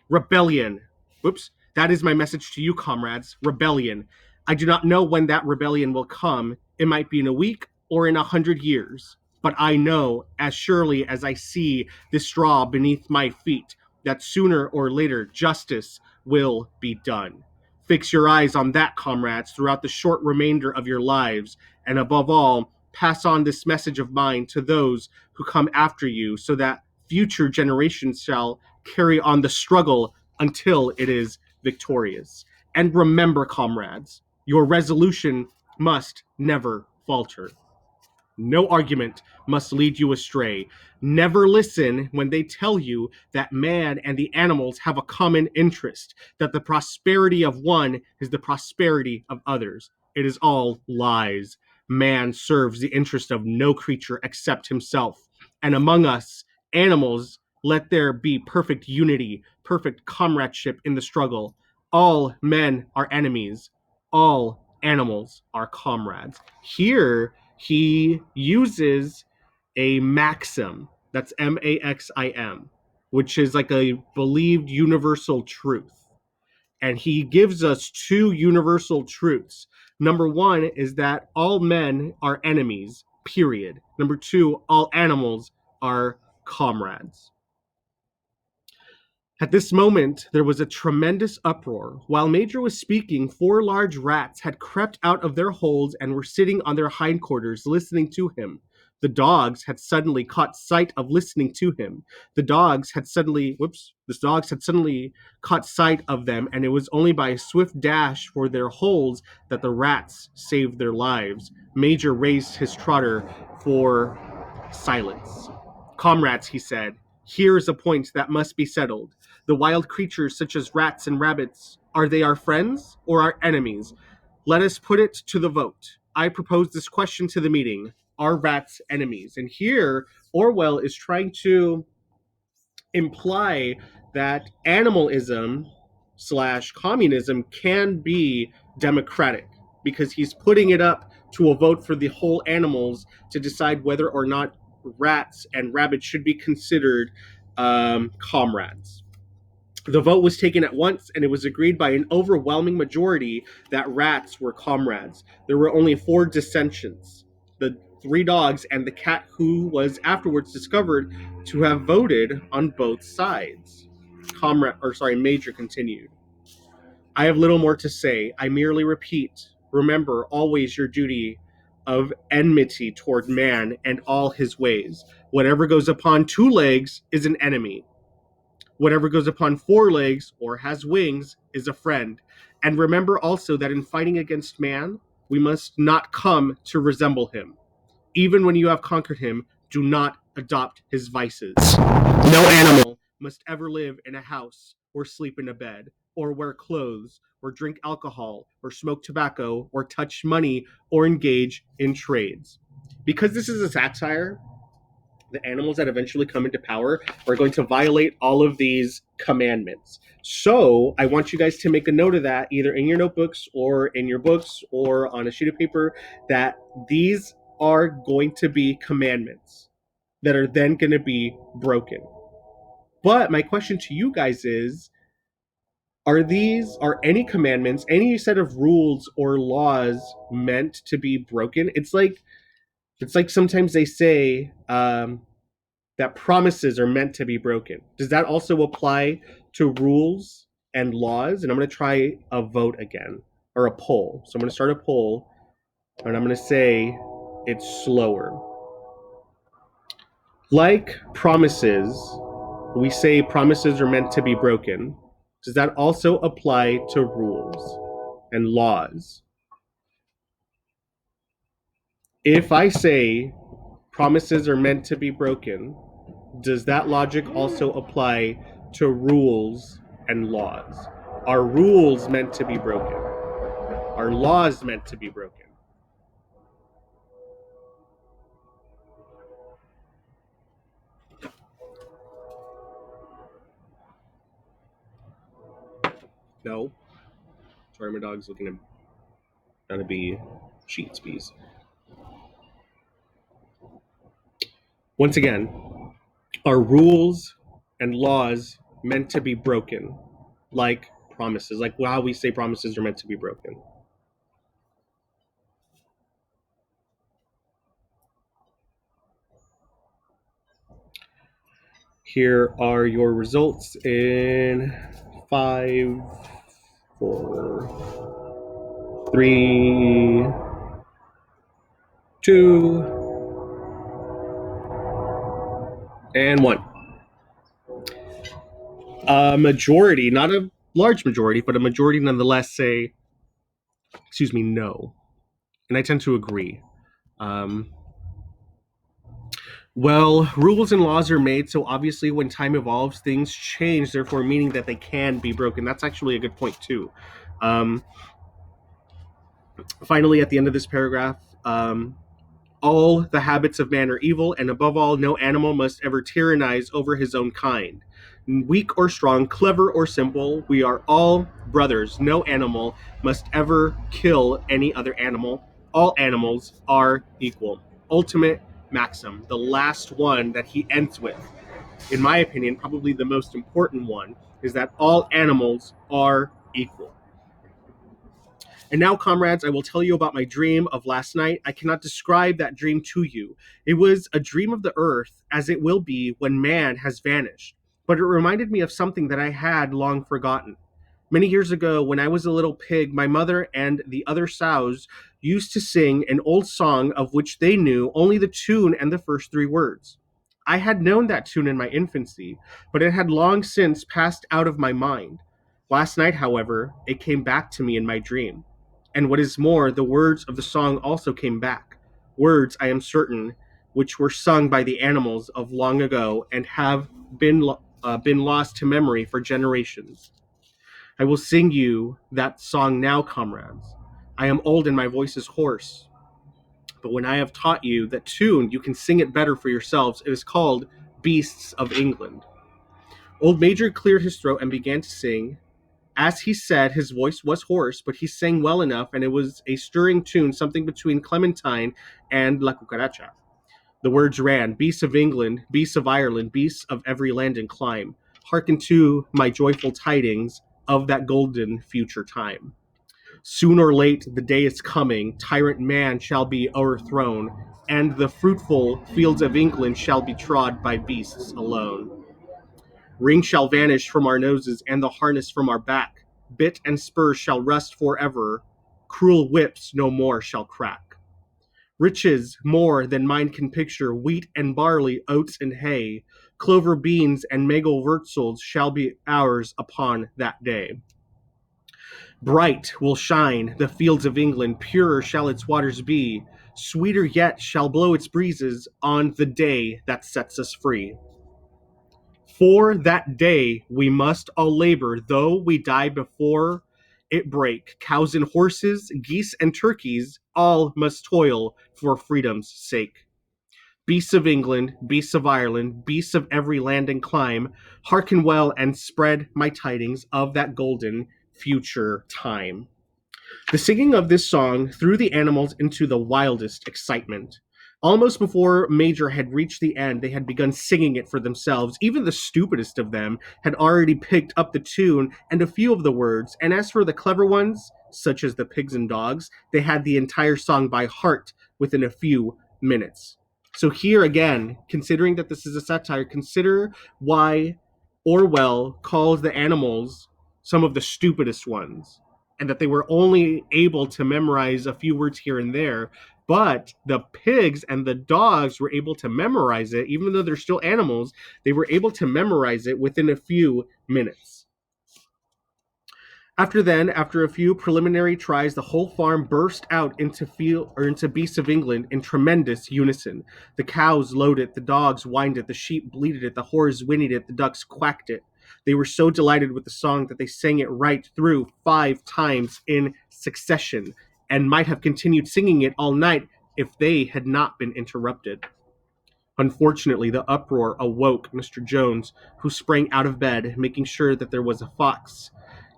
Rebellion." Whoops. "That is my message to you, comrades. Rebellion. I do not know when that rebellion will come. It might be in a week or in 100 years. But I know, as surely as I see the straw beneath my feet, that sooner or later justice will be done. Fix your eyes on that, comrades, throughout the short remainder of your lives, and above all, pass on this message of mine to those who come after you, so that future generations shall carry on the struggle until it is victorious. And remember, comrades, your resolution must never falter. No argument must lead you astray. Never listen when they tell you that man and the animals have a common interest, that the prosperity of one is the prosperity of others. It is all lies. Man serves the interest of no creature except himself. And among us, animals, let there be perfect unity, perfect comradeship in the struggle. All men are enemies. All animals are comrades." Here, he uses a maxim, that's maxim, which is like a believed universal truth. And he gives us two universal truths. Number one is that all men are enemies, period. Number two, all animals are comrades. At this moment, there was a tremendous uproar. While Major was speaking, 4 large rats had crept out of their holes and were sitting on their hindquarters listening to him. The dogs had suddenly caught sight of listening to him. The dogs had suddenly caught sight of them, and it was only by a swift dash for their holes that the rats saved their lives. Major raised his trotter for silence. "Comrades," he said, "here is a point that must be settled. The wild creatures such as rats and rabbits, are they our friends or our enemies? Let us put it to the vote. I propose this question to the meeting. Are rats enemies?" And here, Orwell is trying to imply that animalism / communism can be democratic, because he's putting it up to a vote for the whole animals to decide whether or not rats and rabbits should be considered comrades. The vote was taken at once, and it was agreed by an overwhelming majority that rats were comrades. There were only 4 dissensions: the 3 dogs and the cat, who was afterwards discovered to have voted on both sides. Major continued, "I have little more to say. I merely repeat, remember always your duty of enmity toward man and all his ways. Whatever goes upon 2 legs is an enemy. Whatever goes upon 4 legs or has wings is a friend. And remember also that in fighting against man, we must not come to resemble him. Even when you have conquered him, do not adopt his vices. No animal must ever live in a house or sleep in a bed, or wear clothes, or drink alcohol, or smoke tobacco, or touch money, or engage in trades. Because this is a satire, the animals that eventually come into power are going to violate all of these commandments. So I want you guys to make a note of that, either in your notebooks or in your books or on a sheet of paper, that these are going to be commandments that are then going to be broken. But my question to you guys is, are any commandments, any set of rules or laws meant to be broken? It's like sometimes they say that promises are meant to be broken. Does that also apply to rules and laws? And I'm going to try a vote again, or a poll. So I'm going to start a poll, and I'm going to say it's slower. Like promises, we say promises are meant to be broken. Does that also apply to rules and laws? If I say promises are meant to be broken, does that logic also apply to rules and laws? Are rules meant to be broken? Are laws meant to be broken? No. Sorry, my dog's looking to be sheets, bees. Once again, are rules and laws meant to be broken? Like promises, like how we say promises are meant to be broken. Here are your results in 5, 4, 3, 2, and 1. A majority, not a large majority, but a majority nonetheless say, no. And I tend to agree. Well, rules and laws are made, so obviously when time evolves, things change, therefore meaning that they can be broken. That's actually a good point, too. Finally, at the end of this paragraph, all the habits of man are evil, and above all, no animal must ever tyrannize over his own kind. Weak or strong, clever or simple, we are all brothers. No animal must ever kill any other animal. All animals are equal. Ultimate maxim, the last one that he ends with, in my opinion, probably the most important one, is that all animals are equal. And now, comrades, I will tell you about my dream of last night. I cannot describe that dream to you. It was a dream of the earth, as it will be when man has vanished. But it reminded me of something that I had long forgotten. Many years ago, when I was a little pig, my mother and the other sows used to sing an old song of which they knew only the tune and the first 3 words. I had known that tune in my infancy, but it had long since passed out of my mind. Last night, however, it came back to me in my dream. And what is more, the words of the song also came back. Words, I am certain, which were sung by the animals of long ago and have been lost to memory for generations. I will sing you that song now, comrades. I am old and my voice is hoarse. But when I have taught you that tune, you can sing it better for yourselves. It is called Beasts of England. Old Major cleared his throat and began to sing. As he said, his voice was hoarse, but he sang well enough, and it was a stirring tune, something between Clementine and La Cucaracha. The words ran, Beasts of England, beasts of Ireland, beasts of every land and clime, hearken to my joyful tidings of that golden future time. Soon or late the day is coming, tyrant man shall be o'erthrown, and the fruitful fields of England shall be trod by beasts alone. Ring shall vanish from our noses, and the harness from our back. Bit and spurs shall rust forever. Cruel whips no more shall crack. Riches more than mind can picture, wheat and barley, oats and hay, clover beans and magle wurzels shall be ours upon that day. Bright will shine the fields of England, purer shall its waters be, sweeter yet shall blow its breezes on the day that sets us free. For that day we must all labor, though we die before it break. Cows and horses, geese and turkeys, all must toil for freedom's sake. Beasts of England, beasts of Ireland, beasts of every land and clime, hearken well and spread my tidings of that golden future time. The singing of this song threw the animals into the wildest excitement. Almost before Major had reached the end, they had begun singing it for themselves. Even the stupidest of them had already picked up the tune and a few of the words, and as for the clever ones, such as the pigs and dogs, they had the entire song by heart within a few minutes. So here again, considering that this is a satire, consider why Orwell calls the animals some of the stupidest ones, and that they were only able to memorize a few words here and there, but the pigs and the dogs were able to memorize it. Even though they're still animals, they were able to memorize it within a few minutes. After a few preliminary tries, the whole farm burst out into beasts of England in tremendous unison. The cows lowed it, the dogs whined it, the sheep bleated it, the horses whinnied it, the ducks quacked it. They were so delighted with the song that they sang it right through 5 times in succession, and might have continued singing it all night if they had not been interrupted. Unfortunately, the uproar awoke Mr. Jones, who sprang out of bed, making sure that there was a fox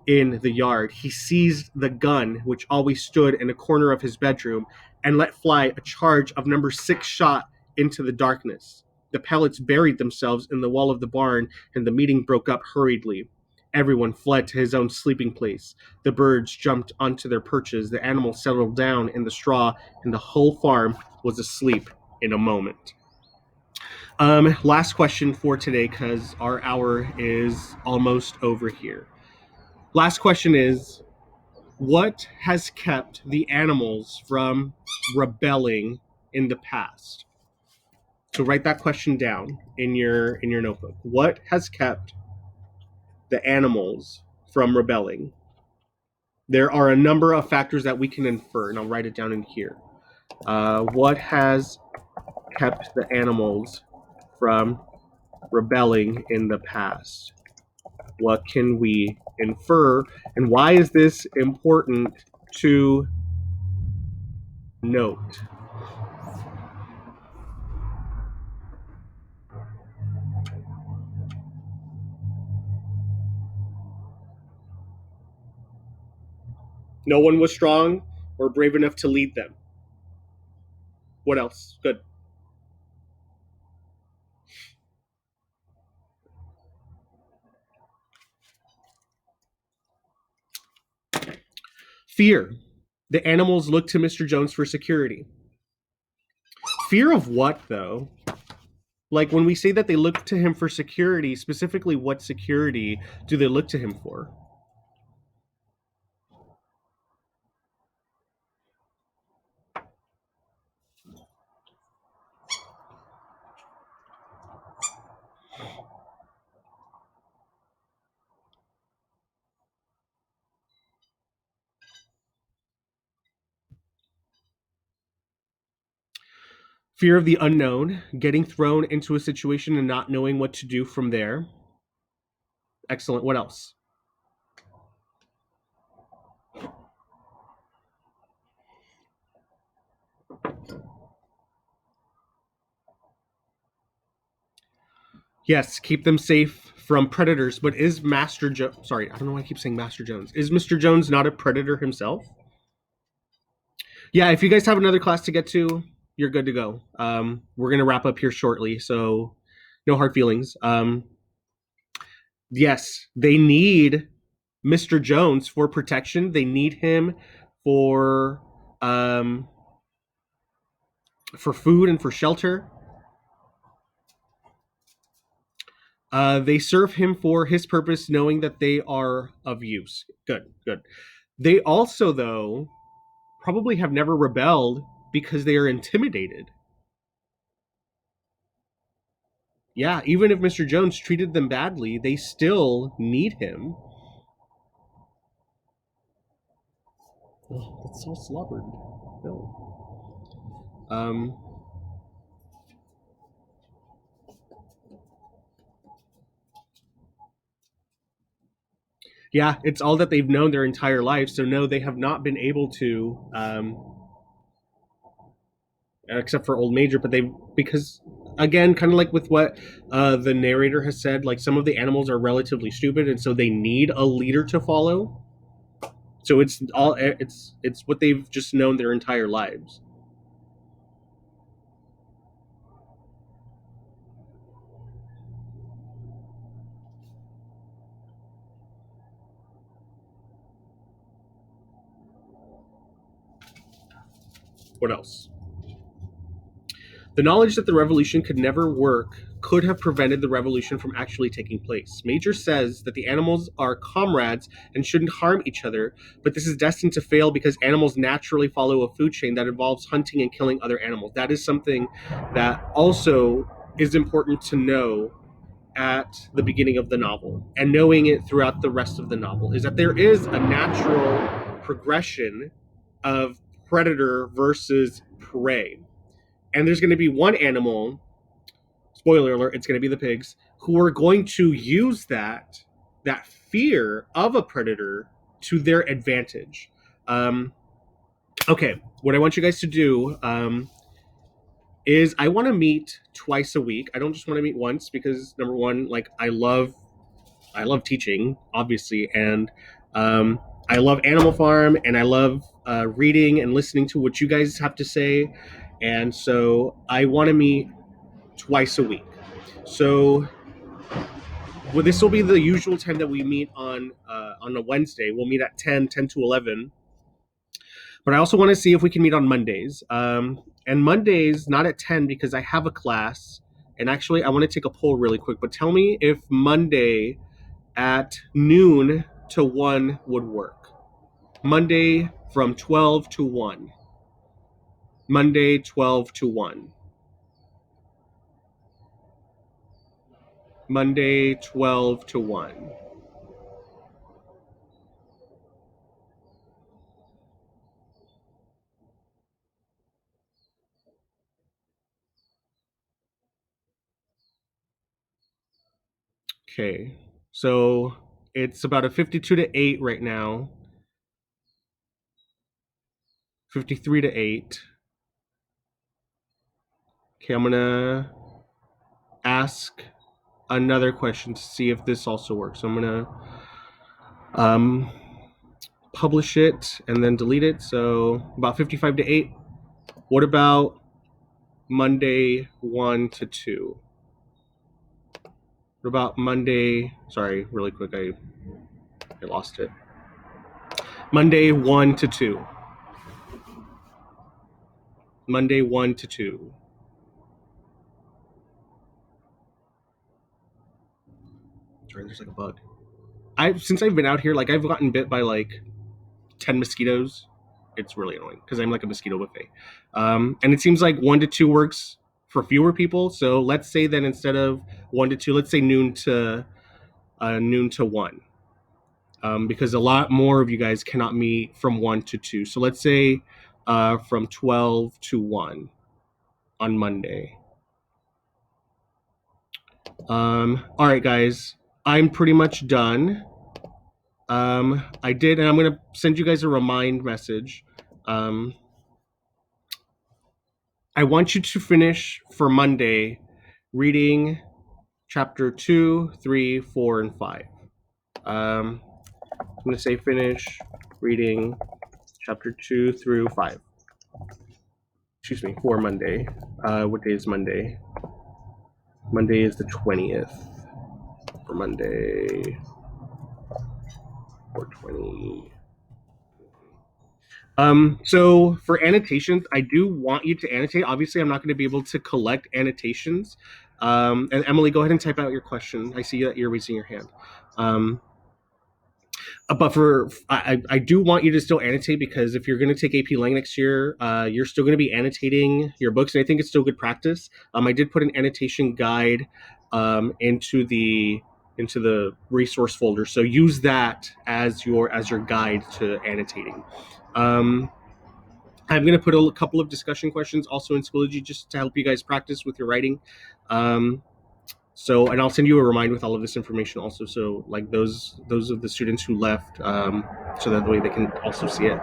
in the yard. He seized the gun, which always stood in a corner of his bedroom, and let fly a charge of number 6 shot into the darkness. The pellets buried themselves in the wall of the barn, and the meeting broke up hurriedly. Everyone fled to his own sleeping place. The birds jumped onto their perches, the animals settled down in the straw, and the whole farm was asleep in a moment. Last question for today, because our hour is almost over here. Last question is, what has kept the animals from rebelling in the past? So write that question down in your notebook. What has kept the animals from rebelling? There are a number of factors that we can infer, and I'll write it down in here. What has kept the animals from rebelling in the past? What can we infer? And why is this important to note? No one was strong or brave enough to lead them. What else? Good. Fear. The animals look to Mr. Jones for security. Fear of what, though? Like, when we say that they look to him for security, specifically what security do they look to him for? Fear of the unknown, getting thrown into a situation and not knowing what to do from there. Excellent. What else? Yes, keep them safe from predators. But is Master Jones... Sorry, I don't know why I keep saying Master Jones. Is Mr. Jones not a predator himself? Yeah, if you guys have another class to get to, you're good to go. We're going to wrap up here shortly, so no hard feelings. Yes, they need Mr. Jones for protection. They need him for um, for food and for shelter. They serve him for his purpose, knowing that they are of use. Good, good. They also, though, probably have never rebelled because they are intimidated. Yeah, even if Mr. Jones treated them badly, they still need him. Oh, that's so slobbered. No. Yeah, it's all that they've known their entire life. So no, they have not been able to, except for Old Major. But they, because again, kind of like with what the narrator has said, like some of the animals are relatively stupid, and so they need a leader to follow. So it's what they've just known their entire lives. What else? The knowledge that the revolution could never work could have prevented the revolution from actually taking place. Major says that the animals are comrades and shouldn't harm each other, but this is destined to fail because animals naturally follow a food chain that involves hunting and killing other animals. That is something that also is important to know at the beginning of the novel, and knowing it throughout the rest of the novel, is that there is a natural progression of predator versus prey. And there's going to be one animal, spoiler alert, it's going to be the pigs, who are going to use that fear of a predator to their advantage. Okay, what I want you guys to do is I want to meet twice a week. I don't just want to meet once because number one, like I love teaching, obviously, and I love Animal Farm, and I love reading and listening to what you guys have to say, and so I want to meet twice a week. So, well, this will be the usual time that we meet on a Wednesday. We'll meet at 10 to 11. But I also want to see if we can meet on Mondays. And Mondays, not at 10 because I have a class. And actually, I want to take a poll really quick. But tell me if Monday at noon to 1 would work. Monday from 12 to 1. Monday, 12 to 1. Monday, 12 to 1. Okay. So it's about a 52 to 8 right now. 53 to 8. Okay, I'm going to ask another question to see if this also works. So I'm going to publish it and then delete it. So about 55 to 8. What about Monday 1 to 2? What about Monday? Sorry, really quick, I lost it. Monday 1 to 2. Monday 1 to 2. Sorry, there's like a bug. Since I've been out here, like I've gotten bit by like 10 mosquitoes. It's really annoying because I'm like a mosquito buffet. And it seems like 1 to 2 works for fewer people. So let's say that instead of 1 to 2, let's say noon to 1. Because a lot more of you guys cannot meet from 1 to 2. So let's say from 12 to 1 on Monday. All right, guys, I'm pretty much done. I did, and I'm going to send you guys a remind message. I want you to finish for Monday reading chapter 2, 3, 4, and 5. I'm going to say finish reading chapter 2 through 5. Excuse me, for Monday. What day is Monday? Monday is the 20th. For Monday. 420. So for annotations, I do want you to annotate. Obviously, I'm not going to be able to collect annotations. And Emily, go ahead and type out your question. I see that you're raising your hand. But I do want you to still annotate, because if you're going to take AP Lang next year, you're still going to be annotating your books, and I think it's still good practice. I did put an annotation guide into the resource folder, so use that as your guide to annotating. I'm going to put a couple of discussion questions also in Schoology just to help you guys practice with your writing. So, and I'll send you a reminder with all of this information also. So, like those of the students who left, so that way they can also see it.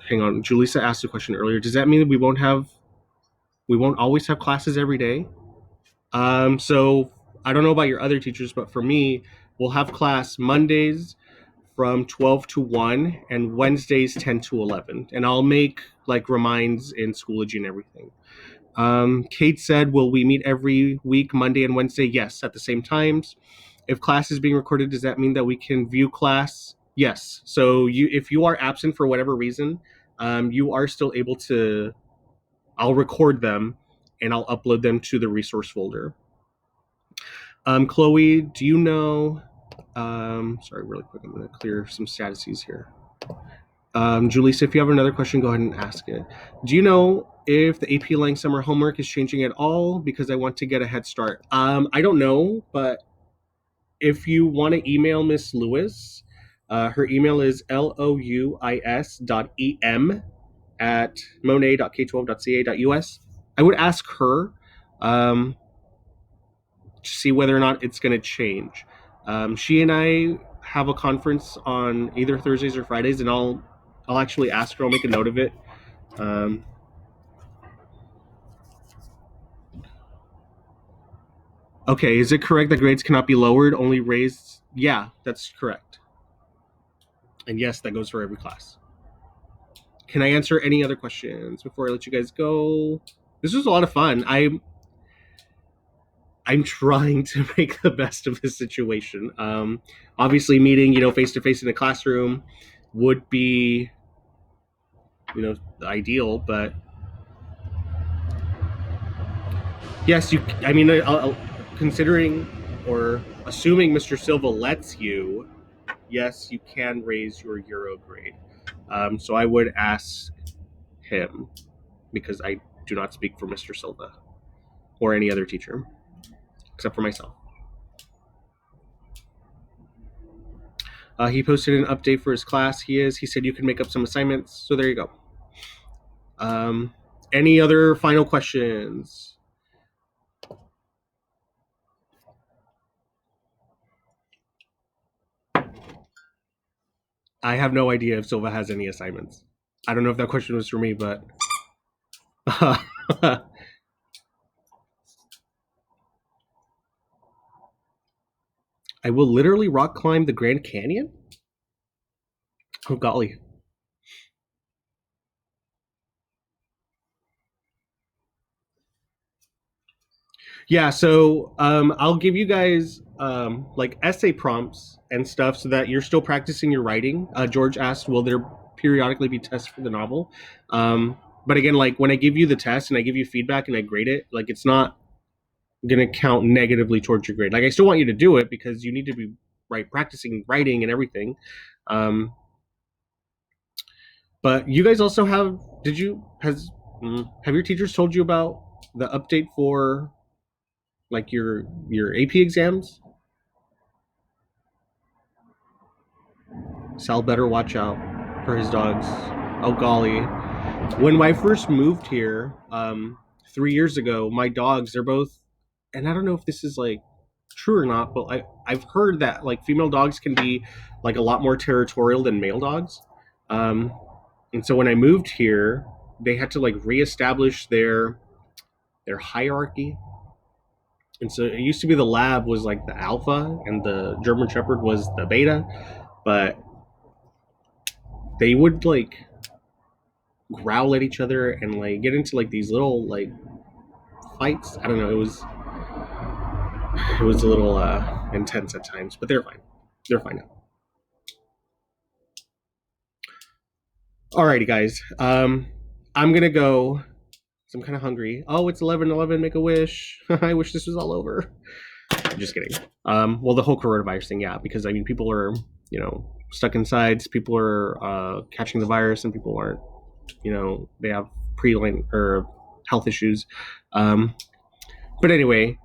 Hang on, Julissa asked a question earlier. Does that mean that we won't always have classes every day? So I don't know about your other teachers, but for me, we'll have class Mondays from 12 to 1 and Wednesdays 10 to 11. And I'll make like reminds in Schoology and everything. Kate said, will we meet every week, Monday and Wednesday? Yes, at the same times. If class is being recorded, does that mean that we can view class? Yes. So if you are absent for whatever reason, you are still able to, I'll record them and I'll upload them to the resource folder. Chloe, do you know, sorry, really quick, I'm going to clear some statuses here. Julissa, if you have another question, go ahead and ask it. Do you know if the AP Lang summer homework is changing at all? Because I want to get a head start. I don't know, but if you want to email Miss Lewis, her email is louis.em@monet.k12.ca.us. I would ask her to see whether or not it's going to change. She and I have a conference on either Thursdays or Fridays, and I'll actually ask her. I'll make a note of it. Okay, is it correct that grades cannot be lowered, only raised? Yeah, that's correct. And yes, that goes for every class. Can I answer any other questions before I let you guys go? This was a lot of fun. I'm trying to make the best of this situation. Obviously, meeting face to face in a classroom would be the ideal, but yes, considering or assuming Mr. Silva lets you, yes, you can raise your Euro grade. So I would ask him, because I do not speak for Mr. Silva or any other teacher except for myself. He posted an update for his class. He said you can make up some assignments. So there you go. Any other final questions? I have no idea if Silva has any assignments. I don't know if that question was for me, but I will literally rock climb the Grand Canyon? Oh, golly. Yeah, so I'll give you guys like essay prompts and stuff so that you're still practicing your writing. George asked, will there periodically be tests for the novel? But again, like when I give you the test and I give you feedback and I grade it, like it's not going to count negatively towards your grade. Like I still want you to do it because you need to be practicing writing and everything. But you guys also have have your teachers told you about the update for like your AP exams? Sal better watch out for his dogs. Oh golly. When I first moved here 3 years ago, my dogs, they're both, and I don't know if this is like true or not, but I've heard that like female dogs can be like a lot more territorial than male dogs. And so when I moved here, they had to like reestablish their hierarchy. And so it used to be the lab was like the alpha and the German Shepherd was the beta, but they would like growl at each other and like get into like these little like fights. I don't know. It was a little intense at times, but they're fine. They're fine now. Alrighty, guys. I'm gonna go. I'm kind of hungry. Oh, it's 11:11. Make a wish. I wish this was all over. Just kidding. Well, the whole coronavirus thing, yeah, because I mean, people are stuck inside. People are catching the virus, and people aren't. They have pre-line or health issues. But anyway,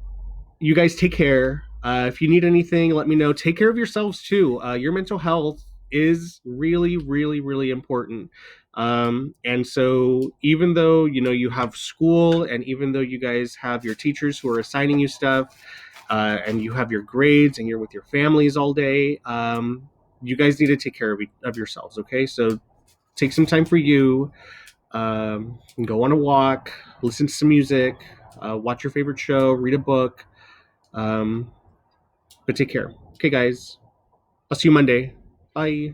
you guys take care. If you need anything, let me know. Take care of yourselves too. Your mental health is really, really, really important. And so even though, you have school, and even though you guys have your teachers who are assigning you stuff, and you have your grades and you're with your families all day, you guys need to take care of yourselves. Okay. So take some time for you, go on a walk, listen to some music, watch your favorite show, read a book, but take care. Okay, guys. I'll see you Monday. Bye.